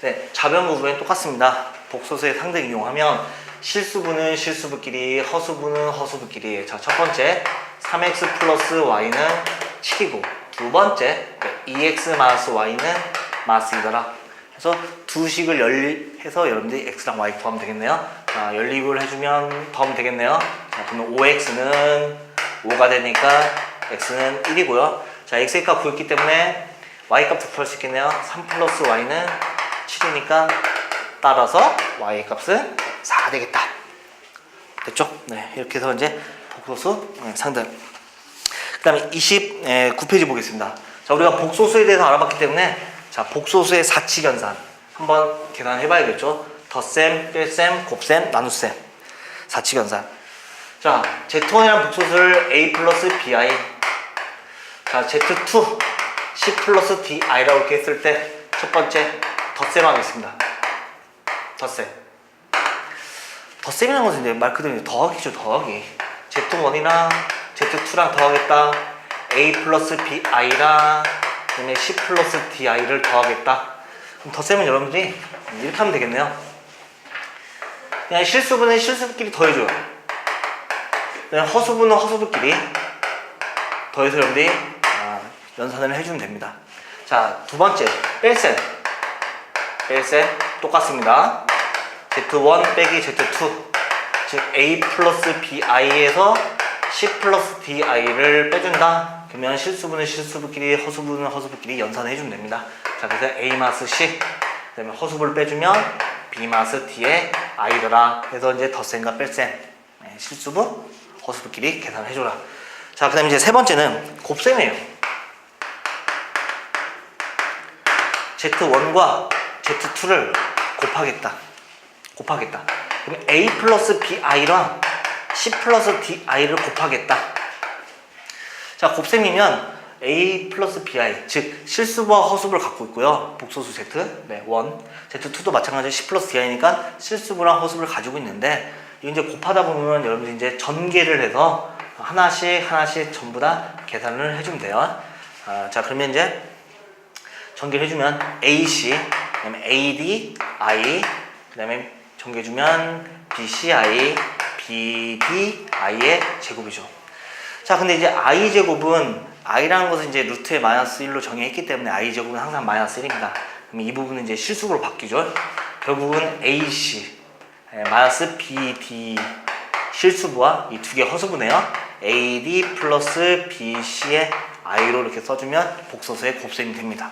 네, 좌변 구조는 똑같습니다. 복소수의 상등 이용하면 실수분은 실수부끼리, 허수분은 허수부끼리. 자, 첫 번째 3x 플러스 y는 7이고, 두 번째 2x 마이너스 y는 마이너스 2더라. 그래서 두 식을 연립해서 여러분들이 x랑 y 구하면 되겠네요. 자, 연립을 해주면 더하면 되겠네요. 자, 그러면 5x는 5가 되니까 x는 1이고요. 자, x의 값 구했기 때문에 y 값도 구할 수 있겠네요. 3 플러스 y는 7이니까 따라서 y 값은 4 되겠다. 됐죠? 네, 이렇게 해서 이제 복소수 상등. 그 다음에 29페이지 보겠습니다. 자, 우리가 복소수에 대해서 알아봤기 때문에, 자, 복소수의 사칙연산 한번 계산해 봐야겠죠? 덧셈, 뺄셈, 곱셈, 나눗셈. 사칙연산. 자, Z1이라는 복소수를 A 플러스 BI, 자, Z2 C 플러스 DI라고 이렇게 했을 때 첫 번째 덧셈 하겠습니다. 덧셈이라는 것은 이제 말 그대로 더하기죠. 더하기. Z1이랑 Z2랑 더하겠다. A 플러스 BI랑 그다음에 C 플러스 DI를 더하겠다. 그럼 덧셈은 여러분들이 이렇게 하면 되겠네요. 그냥 실수분은 실수끼리 더해줘요. 그다음에 허수분은 허수분끼리 더해서 여러분들이 연산을 해주면 됩니다. 자, 두 번째 뺄셈 똑같습니다. Z1 빼기 Z2, 즉 A 플러스 BI에서 C 플러스 DI를 빼준다. 그러면 실수분은 실수분끼리, 허수분은 허수분끼리 연산을 해주면 됩니다. 자, 그래서 A 마스 C, 그 다음에 허수분을 빼주면 B 마스 D의 I더라. 그래서 이제 덧셈과 뺄셈, 실수분, 허수분끼리 계산을 해줘라. 자, 그 다음에 이제 세 번째는 곱셈이에요. Z1과 Z2를 곱하겠다. 그럼 A 플러스 BI랑 C 플러스 DI를 곱하겠다. 자, 곱셈이면 A 플러스 BI, 즉 실수부와 허수부를 갖고 있고요. 복소수 Z, 네, 1. Z2도 마찬가지로 C 플러스 DI니까 실수부랑 허수부를 가지고 있는데, 이거 이제 곱하다 보면 여러분들 이제 전개를 해서 하나씩 전부 다 계산을 해주면 돼요. 자, 그러면 이제 전개를 해주면 AC, 그 다음에 AD, I, 그 다음에 전개해주면 BCI, BDI의 제곱이죠. 자, 근데 이제 i제곱은 i라는 것은 이제 루트에 마이너스 1로 정의했기 때문에 i제곱은 항상 마이너스 1입니다. 그럼 이 부분은 이제 실수로 바뀌죠. 결국은 AC, 마이너스 BD 실수부와 이 두 개 허수부네요. AD 플러스 BC의 i로 이렇게 써주면 복소수의 곱셈이 됩니다.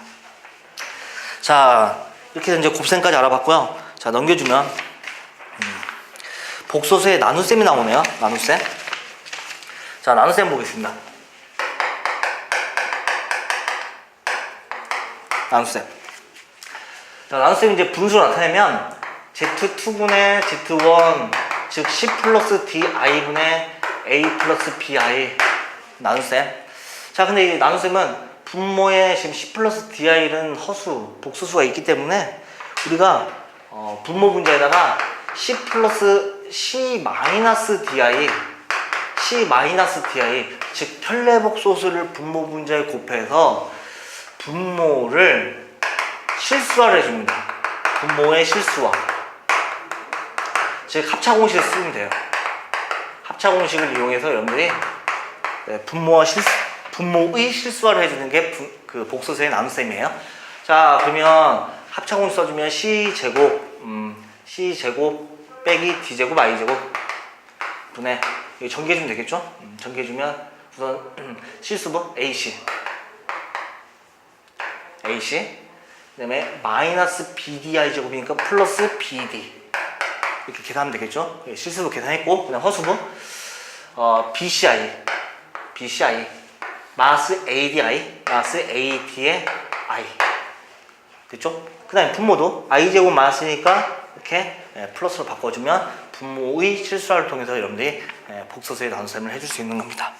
자, 이렇게 해서 이제 곱셈까지 알아봤고요. 자, 넘겨주면 복소수의 나눗셈이 나오네요. 나눗셈. 자, 나눗셈 보겠습니다. 나눗셈. 자, 나눗셈 이제 분수로 나타내면 Z2분의 Z1, 즉 C 플러스 DI분의 A 플러스 BI 나눗셈. 자, 근데 이 나눗셈은 분모에 지금 C 플러스 DI는 허수, 복소수가 있기 때문에 우리가 분모 분자에다가 C 플러스 C 마이너스 DI, 즉 편례복소수를 분모 분자에 곱해서 분모를 실수화를 해줍니다. 분모의 실수화, 즉 합차공식을 쓰면 돼요. 합차공식을 이용해서 여러분들이 분모의 실수화를 해주는 게 그 복소수의 나눗셈이에요. 자, 그러면 합차공식 써주면 C제곱 빼기 D제곱 I제곱 분의, 이거 전개해주면 되겠죠? 전개해주면 우선 실수부 AC, 그 다음에 마이너스 BDI 제곱이니까 플러스 BD 이렇게 계산하면 되겠죠? 실수부 계산했고, 그다음 허수부 BCI 마이너스 ADI 마이너스 AD의 I 됐죠? 그 다음에 분모도 I제곱 마이너스니까 이렇게 플러스로 바꿔주면 분모의 실수화를 통해서 여러분들이 복소수의 나눗셈을 해줄 수 있는 겁니다.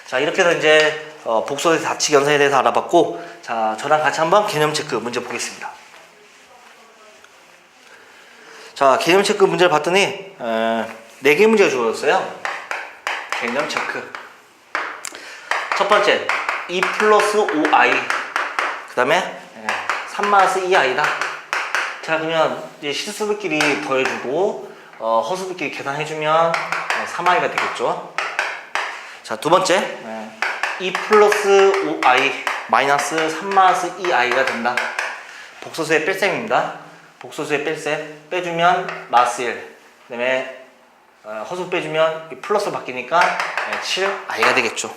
자, 이렇게 해서 이제 복소수의 다칙 연산에 대해서 알아봤고, 자, 저랑 같이 한번 개념 체크 문제 보겠습니다. 자, 개념 체크 문제를 봤더니 4개 문제가 주어졌어요. 개념 체크. 첫 번째 2 플러스 5i, 그 다음에 3 마이너스 2i다. 자, 그러면 이제 실수부끼리 더해주고 허수부끼리 계산해주면 3i가 되겠죠. 자, 두 번째 2 플러스 5i 마이너스 3 마이너스 2i가 된다. 복소수의 뺄셈입니다. 복소수의 뺄셈 빼주면 마이너스 1, 그 다음에 허수 빼주면 플러스로 바뀌니까 7i가 되겠죠.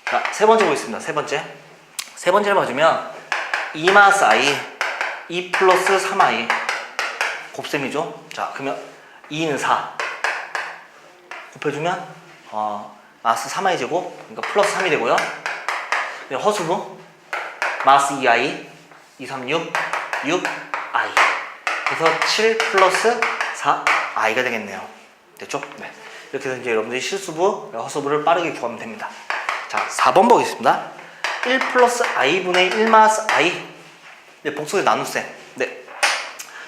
자, 세 번째 보겠습니다. 세 번째를 봐주면 2 마이너스 i, 2 플러스 3i 곱셈이죠. 자, 그러면 2는 4 곱해주면 마이너스 3i 제곱, 그러니까 플러스 3이 되고요. 허수부 마이너스 2i, 2, 3, 6, 6i. 그래서 7 플러스 4i가 되겠네요. 됐죠? 네. 이렇게 해서 이제 여러분들이 실수부, 허수부를 빠르게 구하면 됩니다. 자, 4번 보겠습니다. 1 플러스 i분의 1 마이너스 i. 네, 복소의 나눗셈. 네.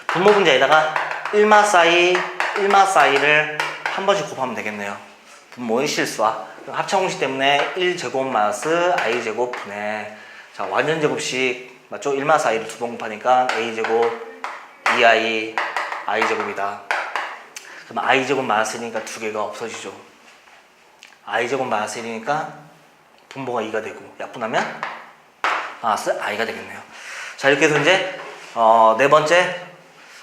분모 분자에다가 1 마이너스 i를 한 번씩 곱하면 되겠네요. 분모의 실수와 합차공식 때문에 1제곱 마이너스 i제곱 분의, 자, 완전 제곱식 맞죠? 1 마이너스 i를 두 번 곱하니까 a제곱 2i i제곱이다. 그럼 i제곱 마이너스 1이니까 두 개가 없어지죠. i제곱 마이너스 1이니까 분모가 2가 되고 약분하면 마이너스 i가 되겠네요. 자, 이렇게 해서 이제 네 번째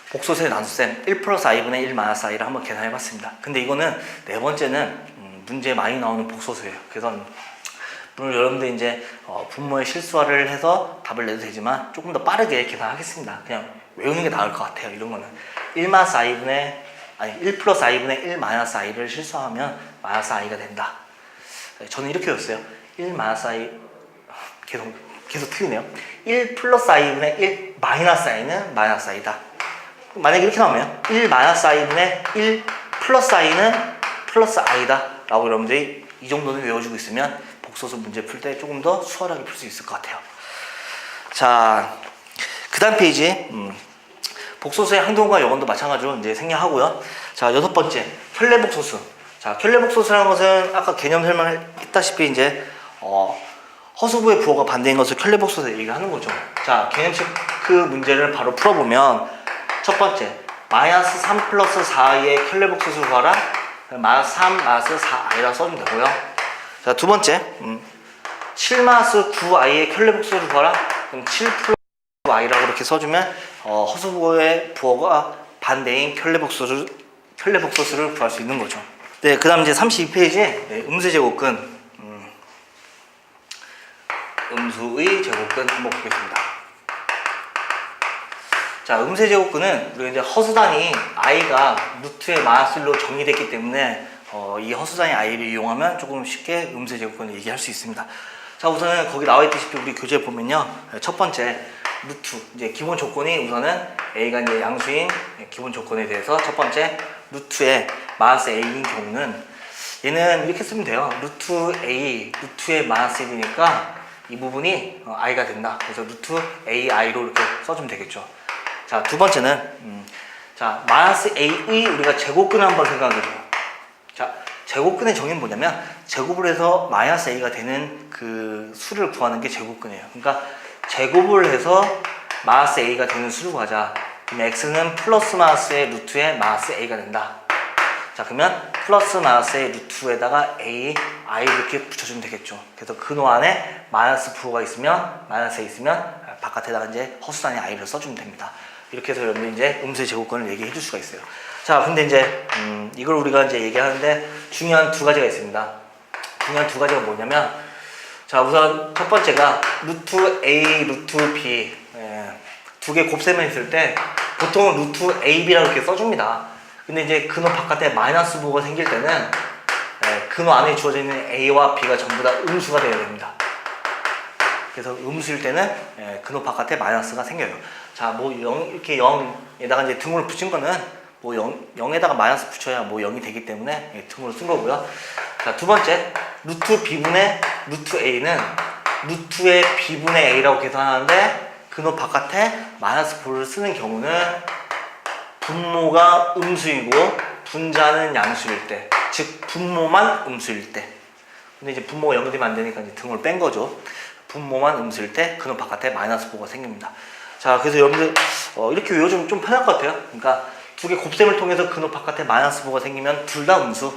복소수의 나눗셈 1 플러스 i분의 1 마이너스 i를 한번 계산해 봤습니다. 근데 이거는 네 번째는 문제에 많이 나오는 복소수예요. 그래서 물론 여러분들 이제 분모의 실수화를 해서 답을 내도 되지만 조금 더 빠르게 계산하겠습니다. 그냥 외우는 게 나을 것 같아요. 이런 거는 1 플러스 i분의 1 마이너스 i를 실수하면 마이너스 i가 된다. 저는 이렇게 외웠어요. 1 마이너스 i 계속 틀리네요. 1 플러스 i분의 1 마이너스 i는 마이너스 i다. 만약에 이렇게 나오면 1 마이너스 i분의 1 플러스 i는 플러스 i다 라고 여러분들이 이 정도는 외워주고 있으면 복소수 문제 풀 때 조금 더 수월하게 풀 수 있을 것 같아요. 자, 그 다음 페이지 복소수의 항동과 여건도 마찬가지로 이제 생략하고요. 자, 6번째 켤레복소수. 자, 켤레복소수라는 것은 아까 개념 설명했다시피 이제 허수부의 부호가 반대인 것을 켤레복소수 얘기를 하는 거죠. 자, 개념 체크 문제를 바로 풀어보면 첫 번째 마이너스 3 플러스 4i의 켤레복소수를 구하라. 마이너스 3 마이너스 4i라고 써주면 되고요. 자, 두 번째 7 마이너스 9i의 켤레복소수를 구하라. 그럼 7 플러스 9i라고 이렇게 써주면 허수부의 부호가 반대인 켤레복소수를 구할 수 있는 거죠. 네, 그 다음 이제 32페이지에 음수제곱근 음수의 제곱근 한번 보겠습니다. 자, 음수의 제곱근은 우리가 이제 허수단위 i가 루트의 마이너스 1로 정의됐기 때문에 이 허수단위 i를 이용하면 조금 쉽게 음수의 제곱근을 얘기할 수 있습니다. 자, 우선은 거기 나와 있듯이 우리 교재에 보면요, 첫 번째 루트 이제 기본 조건이 우선은 a가 이제 양수인 기본 조건에 대해서 첫 번째 루트의 마이너스 a인 경우는 얘는 이렇게 쓰면 돼요. 루트 a 루트의 마이너스 1이니까 이 부분이 i가 된다. 그래서 루트 ai로 이렇게 써주면 되겠죠. 자, 두 번째는 자, 마이너스 a의 우리가 제곱근을 한번 생각해보죠. 자, 제곱근의 정의는 뭐냐면 제곱을 해서 마이너스 a가 되는 그 수를 구하는 게 제곱근이에요. 그러니까 제곱을 해서 마이너스 a가 되는 수를 구하자. 그럼 x는 플러스 마이너스의 루트의 마이너스 a가 된다. 자, 그러면 플러스 마이너스의 루트에다가 a, i 이렇게 붙여주면 되겠죠. 그래서 근호 안에 마이너스 부호가 있으면 마이너스에 있으면 바깥에다가 이제 허수단위 i를 써주면 됩니다. 이렇게 해서 여러분들 이제 음수의 제곱근을 얘기해 줄 수가 있어요. 자, 근데 이제 이걸 우리가 이제 얘기하는데 중요한 두 가지가 있습니다. 중요한 두 가지가 뭐냐면, 자, 우선 첫 번째가 루트 a, 루트 b 두 개 곱셈을 했을 때 보통은 루트 ab라고 이렇게 써줍니다. 근데 이제 근호 바깥에 마이너스 부호가 생길 때는 근호 안에 주어져 있는 a와 b가 전부 다 음수가 되어야 됩니다. 그래서 음수일 때는 근호 바깥에 마이너스가 생겨요. 자, 뭐 0, 이렇게 0에다가 이제 등호를 붙인 거는 뭐 0에다가 마이너스 붙여야 뭐 0이 되기 때문에 등호를 쓴 거고요. 자, 두 번째 루트 b분의 루트 a는 루트의 b분의 a라고 계산하는데 근호 바깥에 마이너스 부호를 쓰는 경우는 분모가 음수이고 분자는 양수일 때, 즉 분모만 음수일 때. 근데 이제 분모가 0이 되면 안 되니까 이제 등호를 뺀 거죠. 분모만 음수일 때 근호 바깥에 마이너스 부호가 생깁니다. 자, 그래서 여러분들 이렇게 외워주면 좀 편할 것 같아요. 그러니까 두 개 곱셈을 통해서 근호 바깥에 마이너스 부호가 생기면 둘 다 음수.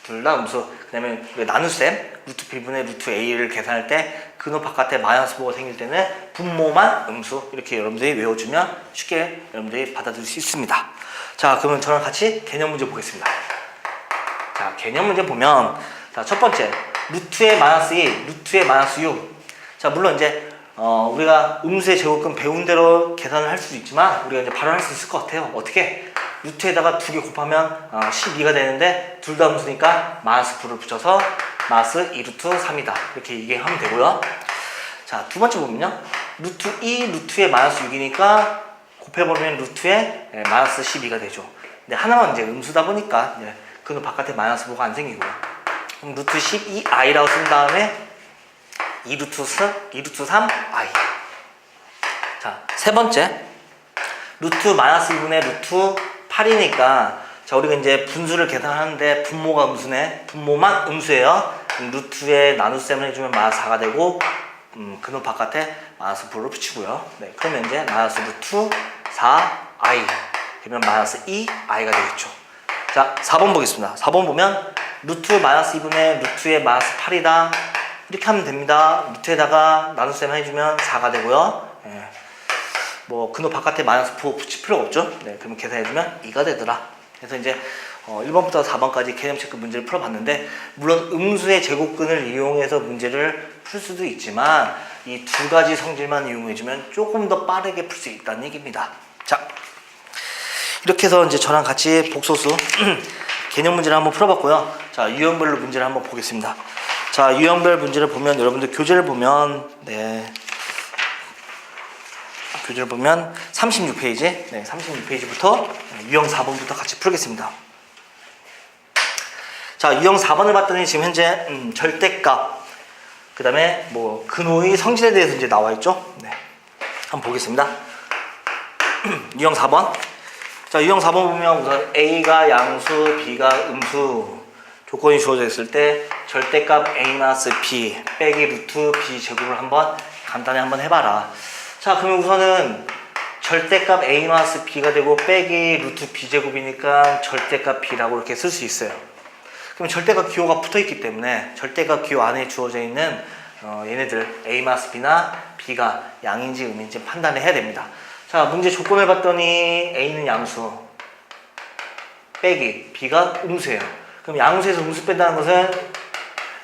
둘 다 음수. 그다음에 나눗셈 루트 b분의 루트 a를 계산할 때 근호 바깥에 마이너스 부호가 생길 때는 분모만 음수. 이렇게 여러분들이 외워주면 쉽게 여러분들이 받아들일 수 있습니다. 자, 그러면 저랑 같이 개념 문제 보겠습니다. 자, 개념 문제 보면, 자, 첫 번째 루트의 마이너스 2, 루트의 마이너스 6. 자, 물론 이제 우리가 음수의 제곱근 배운 대로 계산을 할 수도 있지만 우리가 이제 바로 할 수 있을 것 같아요. 어떻게? 루트에다가 두 개 곱하면 12가 되는데 둘 다 음수니까 마이너스 9를 붙여서 마이너스 2루트 3이다. 이렇게 얘기하면 되고요. 자, 두 번째 보면요. 루트 2 루트의 마이너스 6이니까 곱해버리면 루트의 마이너스 12가 되죠. 근데 하나만 이제 음수다 보니까 그는 바깥에 마이너스 부호가 안 생기고요. 그럼 루트 12i라고 쓴 다음에 2루트 3i. 자, 세 번째 루트 마이너스 2분의 루트 8이니까 자, 우리가 이제 분수를 계산하는데 분모가 음수네. 분모만 음수예요. 루트에 나눗셈을 해주면 마이너스 4가 되고 근호 바깥에 마이너스 부호를 붙이고요. 네, 그러면 이제 마이너스 루트 4i 그러면 마이너스 2i가 되겠죠. 자, 4번 보겠습니다. 4번 보면 루트 마이너스 2분의 루트의 마이너스 8이다. 이렇게 하면 됩니다. 루트에다가 나눗셈 해주면 4가 되고요. 뭐 근호 바깥에 마이너스 부호 붙일 필요가 없죠. 네, 그러면 계산해주면 2가 되더라. 그래서 이제 1번부터 4번까지 개념 체크 문제를 풀어봤는데, 물론 음수의 제곱근을 이용해서 문제를 풀 수도 있지만 이 두 가지 성질만 이용해주면 조금 더 빠르게 풀 수 있다는 얘기입니다. 자, 이렇게 해서 이제 저랑 같이 복소수 개념 문제를 한번 풀어봤고요. 자, 유형별로 문제를 한번 보겠습니다. 자, 유형별 문제를 보면 여러분들 교재를 보면 교재를 보면 36페이지, 36페이지부터 유형 4번부터 같이 풀겠습니다. 자, 유형 4번을 봤더니 지금 현재 절대값, 그 다음에 뭐 근호의 성질에 대해서 이제 나와 있죠. 네, 한번 보겠습니다. 유형 4번. 자, 유형 4번 보면 우선 A가 양수, B가 음수 조건이 주어져 있을 때 절대값 A-B 빼기 루트 B 제곱을 한번 간단히 한번 해봐라. 자, 그러면 우선은 절대값 A-B가 되고 빼기 루트 B 제곱이니까 절대값 B라고 이렇게 쓸 수 있어요. 그럼 절대값 기호가 붙어있기 때문에 절대값 기호 안에 주어져 있는 얘네들 A-B나 B가 양인지 음인지 판단을 해야 됩니다. 자, 문제 조건을 봤더니 A는 양수 빼기 B가 음수예요. 그럼 양수에서 음수 뺀다는 것은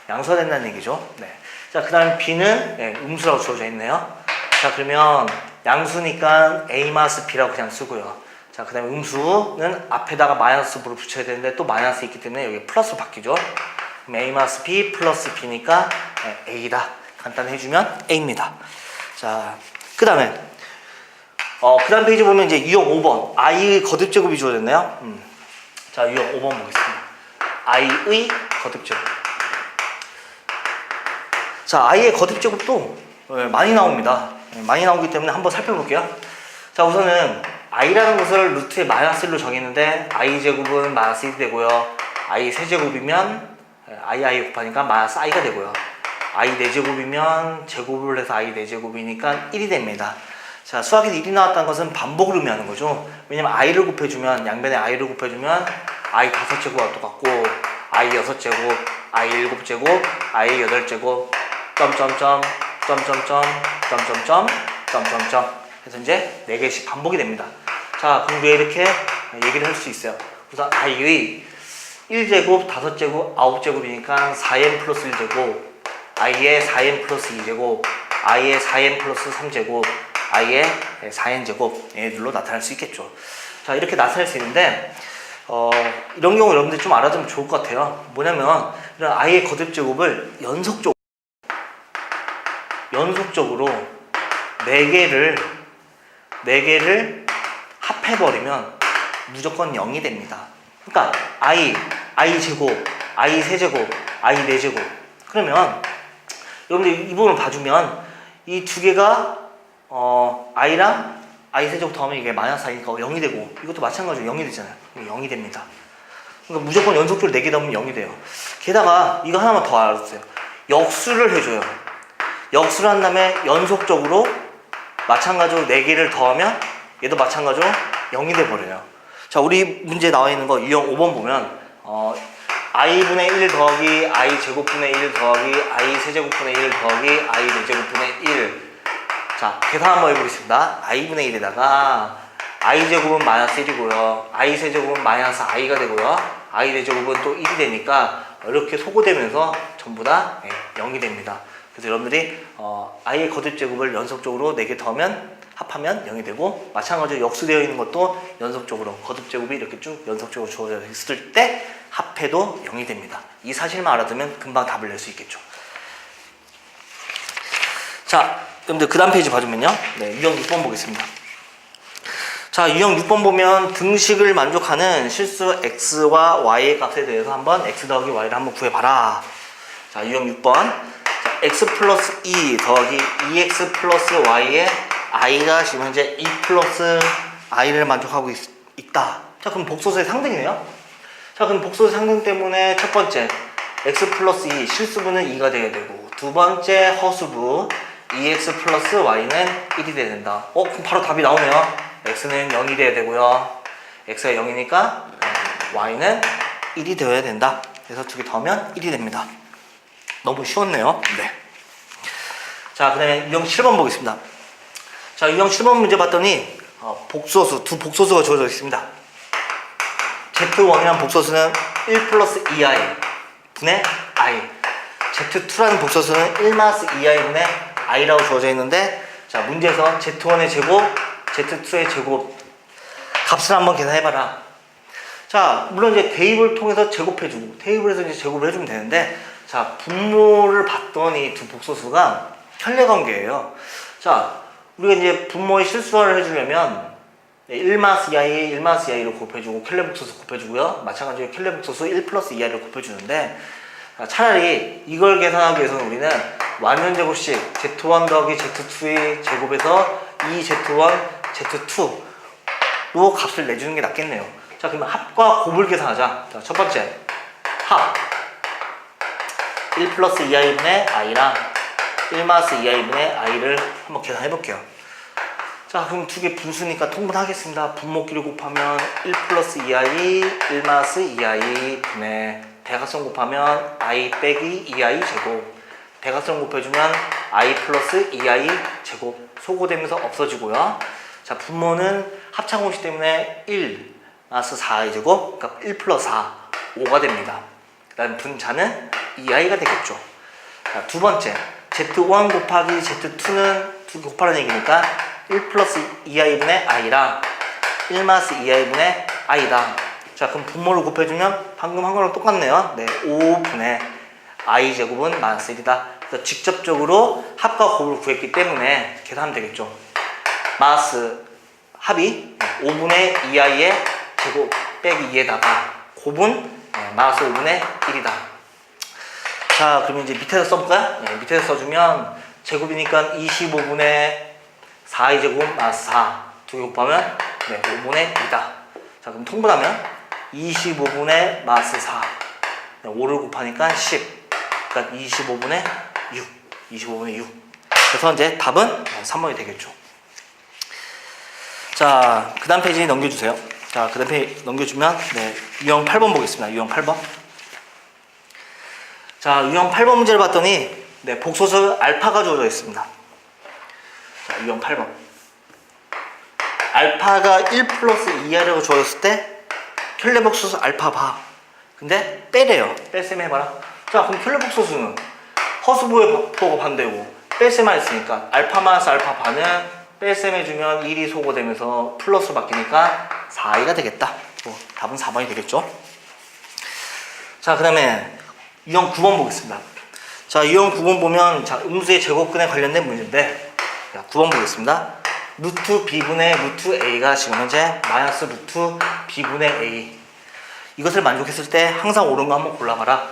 양수가 된다는 얘기죠. 네. 자, 그 다음에 B는 음수라고 주어져 있네요. 자, 그러면 양수니까 A-B라고 그냥 쓰고요. 자, 그 다음에 음수는 앞에다가 마이너스를 붙여야 되는데 또 마이너스 있기 때문에 여기 플러스로 바뀌죠. 그럼 A-B 플러스 B니까 A다. 간단히 해주면 A입니다. 자, 그 다음에 그 다음 페이지 보면 이제 유형 5번 I의 거듭제곱이 주어졌네요. 자, 유형 5번 보겠습니다. I의 거듭제곱. 자, I의 거듭제곱도 많이 나옵니다. 많이 나오기 때문에 한번 살펴볼게요. 자, 우선은 I라는 것을 루트에 마이너스 1로 정했는데 I 제곱은 마이너스 1이 되고요. I 세제곱이면 I 곱하니까 마이너스 I가 되고요. I 4제곱이면 제곱을 해서 I 4제곱이니까 1이 됩니다. 자, 수학에서 1이 나왔다는 것은 반복을 의미하는 거죠. 왜냐면 I를 곱해주면, 양변에 I를 곱해주면 I 5제곱과 똑같고 I 6제곱, I 7제곱, I 8제곱 점점점 점점점 점점점 점점점 해서 이제 4개씩 반복이 됩니다. 자, 그럼 왜 이렇게 얘기를 할 수 있어요? 우선 I의 1제곱, 5제곱, 9제곱이니까 4n 플러스 1제곱, I의 4n 플러스 2제곱, I의 4n 플러스 3제곱, I의 4n제곱 얘들로 나타날 수 있겠죠. 자, 이렇게 나타낼 수 있는데 이런 경우 여러분들이 좀 알아두면 좋을 것 같아요. 뭐냐면 이런 I의 거듭제곱을 연속적으로 4개를 합해버리면 무조건 0이 됩니다. 그러니까 I 제곱, I 세제곱, I 4제곱. 그러면 여러분들 이 부분을 봐주면 이 두 개가 I랑 I 세제곱 더하면 이게 마이너스 I니까 0이 되고, 이것도 마찬가지로 0이 되잖아요. 0이 됩니다. 그러니까 무조건 연속적으로 4개 더하면 0이 돼요. 게다가 이거 하나만 더 알아주세요. 역수를 해줘요. 역수를 한 다음에 연속적으로 마찬가지로 4개를 더하면 얘도 마찬가지로 0이 돼버려요. 자, 우리 문제에 나와 있는 거 유형 5번 보면 i분의 1 더하기 i 제곱분의 1 더하기 i 세제곱분의 1 더하기 i 4제곱분의 1. 자, 계산 한번 해보겠습니다. i분의 1에다가 i 제곱은 마이너스 1이고요. i 세제곱은 마이너스 i가 되고요. i 4제곱은 또 1이 되니까 이렇게 소거되면서 전부 다 0이 됩니다. 그래서 여러분들이 i의 거듭제곱을 연속적으로 4개 더하면 합하면 0이 되고, 마찬가지로 역수되어 있는 것도 연속적으로 거듭제곱이 이렇게 쭉 연속적으로 주어져 있을 때 합해도 0이 됩니다. 이 사실만 알아두면 금방 답을 낼 수 있겠죠. 자, 여러분들 그 다음 페이지 봐주면요. 유형 6번 보겠습니다. 자, 유형 6번 보면 등식을 만족하는 실수 x와 y의 값에 대해서 한번 x 더하기 y를 한번 구해봐라. 자, 유형 6번. 자, x 플러스 2 더하기 2x 플러스 y의 i가 지금 현재 2 플러스 i를 만족하고 있다. 자, 그럼 복소수의 상등이네요. 자, 그럼 복소수의 상등 때문에 첫 번째 x 플러스 2 실수분은 2가 되어야 되고, 두 번째 허수부 2x 플러스 y는 1이 돼야 된다. 그럼 바로 답이 나오네요. x는 0이 돼야 되고요. x가 0이니까 y는 1이 되어야 된다. 그래서 두 개 더하면 1이 됩니다. 너무 쉬웠네요. 네. 자, 그 다음에 유형 7번 보겠습니다. 자, 유형 7번 문제 봤더니 복소수, 두 복소수가 주어져 있습니다. Z1이란 복소수는 1 플러스 2i 분의 i, Z2라는 복소수는 1 마이너스 2i 분의 i라고 주어져 있는데, 자 문제에서 Z1의 제곱, Z2의 제곱 값을 한번 계산해봐라. 자 물론 이제 대입을 통해서 제곱해주고 대입을 해서 이제 제곱을 해주면 되는데, 자 분모를 봤더니 두 복소수가 현례관계예요. 자 우리가 이제 분모의 실수화를 해주려면 1 마이너스 2i, 1 마이너스 2i를 곱해주고 켈레복소수 곱해주고요. 마찬가지로 켈레복소수 1 플러스 2i를 곱해주는데, 차라리 이걸 계산하기 위해서는 우리는 완전제곱식 Z1 더하기 Z2의 제곱에서 2Z1, Z2로 값을 내주는 게 낫겠네요. 자 그러면 합과 곱을 계산하자. 자, 첫 번째 합 1 플러스 2i분의 i랑 1 마이너스 2i분의 i를 한번 계산해 볼게요. 자 그럼 두 개 분수니까 통분하겠습니다. 분모끼리 곱하면 1 플러스 2i 1 마이너스 2i 분의 대각선 곱하면 i 빼기 2i 제곱, 대각선 곱해주면 i 플러스 2i 제곱 소거되면서 없어지고요. 자 분모는 합창공식 때문에 1 마이너스 4i 제곱, 그러니까 1 플러스 4 5가 됩니다. 그 다음 분자는 2i가 되겠죠. 자, 두 번째 Z1 곱하기 Z2는 두 개 곱하라는 얘기니까 1 플러스 2i분의 i랑 1 마이너스 2i분의 i다. 자 그럼 분모를 곱해주면 방금 한 거랑 똑같네요. 네, 5분의 i 제곱은 마이너스 1이다. 그래서 직접적으로 합과 곱을 구했기 때문에 계산하면 되겠죠. 마이너스 합이 5분의 2i의 제곱 빼기 2에다가 곱은 마이너스 5분의 1이다. 자 그러면 이제 밑에서 써볼까요? 네, 밑에서 써주면 제곱이니까 25분의 4i 제곱 마이너스 4 두 개 곱하면 5분의 2다. 자 그럼 통분하면 25분의 마이너스 4 5를 곱하니까 10, 그러니까 25분의 6 25분의 6. 그래서 이제 답은 3번이 되겠죠. 자 그 다음 페이지 넘겨주세요. 자 그 다음 페이지 넘겨주면 유형 8번 보겠습니다. 유형 8번. 자 유형 8번 문제를 봤더니 복소수 알파가 주어져 있습니다. 자 유형 8번 알파가 1 플러스 2i라고 주어졌을 때 켈레복소수 알파 봐. 근데 빼래요. 뺄셈 해봐라. 자 그럼 켈레복소수는 허수보의 부호가 반대고 뺄셈만 했으니까 알파 마이너스 알파 반은 뺄셈 해주면 1이 소거되면서 플러스로 바뀌니까 4i가 되겠다. 답은 4번이 되겠죠. 자 그 다음에 유형 9번 보겠습니다. 자 유형 9번 보면 자 음수의 제곱근에 관련된 문제인데, 자, 9번 보겠습니다. 루트 b분의 루트 a가 지금 현재 마이너스 루트 b분의 a, 이것을 만족했을 때 항상 옳은 거 한번 골라봐라.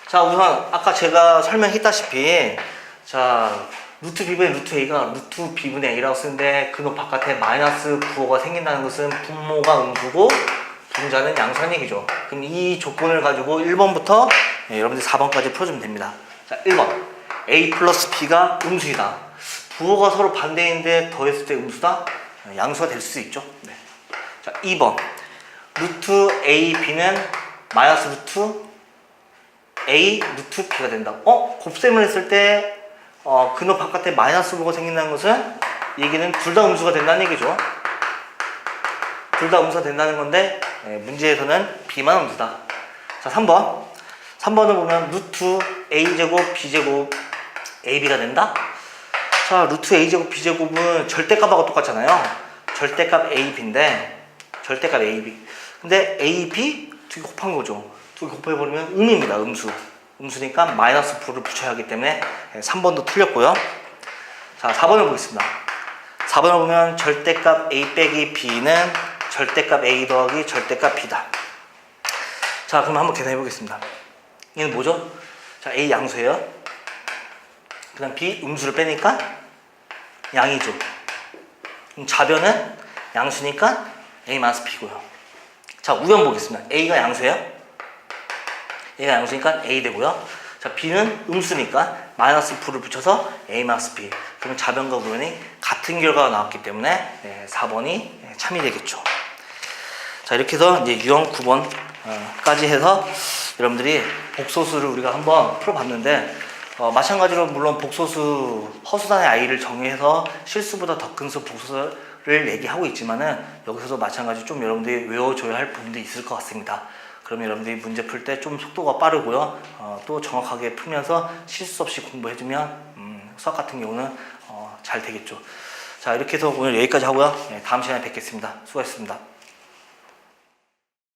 자 우선 아까 제가 설명했다시피 자 루트 b분의 루트 a가 루트 b분의 a라고 쓰는데 그 놈 바깥에 마이너스 부호가 생긴다는 것은 분모가 음수고 분자는 양수라는 얘기죠. 그럼 이 조건을 가지고 1번부터 여러분들 4번까지 풀어주면 됩니다. 자 1번 a 플러스 b가 음수이다. 부호가 서로 반대인데 더했을 때 음수다? 양수가 될 수 있죠. 네. 자 2번 루트 a b는 마이너스 루트 a 루트 b가 된다. 곱셈을 했을 때 그놈 바깥에 마이너스 부호가 생긴다는 것은 얘기는 둘 다 음수가 된다는 얘기죠. 둘 다 음수가 된다는 건데 문제에서는 b만 음수다. 자 3번 3번을 보면 루트 a제곱 b제곱 ab가 된다. 자 루트 a제곱 b제곱은 절대값하고 똑같잖아요. 절대값 ab인데 절대값 ab, 근데 ab 두 개 곱한 거죠. 두 개 곱해버리면 음입니다. 음수니까 마이너스 부를 붙여야 하기 때문에 3번도 틀렸고요. 자 4번을 보겠습니다. 4번을 보면 절대값 a 빼기 b는 절대값 a 더하기 절대값 b다. 자 그럼 한번 계산해 보겠습니다. 얘는 뭐죠? 자 a 양수예요. 그 다음 b 음수를 빼니까 양이죠. 그럼 좌변은 양수니까 a-b고요. 자 우변 보겠습니다. a가 양수예요. a가 양수니까 a 되고요. 자 b는 음수니까 마이너스 부를 붙여서 a-b. 그러면 좌변과 우변이 같은 결과가 나왔기 때문에 4번이 참이 되겠죠. 자 이렇게 해서 이제 유형 9번까지 해서 여러분들이 복소수를 우리가 한번 풀어봤는데, 마찬가지로 물론 복소수 허수단의 i를 정의해서 실수보다 더 큰 수 복소수를 거를 얘기하고 있지만은 여기서도 마찬가지로 좀 여러분들이 외워줘야 할 부분도 있을 것 같습니다. 그러면 여러분들이 문제 풀 때 좀 속도가 빠르고요. 또 정확하게 풀면서 실수 없이 공부해주면 수학 같은 경우는 잘 되겠죠. 자, 이렇게 해서 오늘 여기까지 하고요. 네, 다음 시간에 뵙겠습니다. 수고하셨습니다.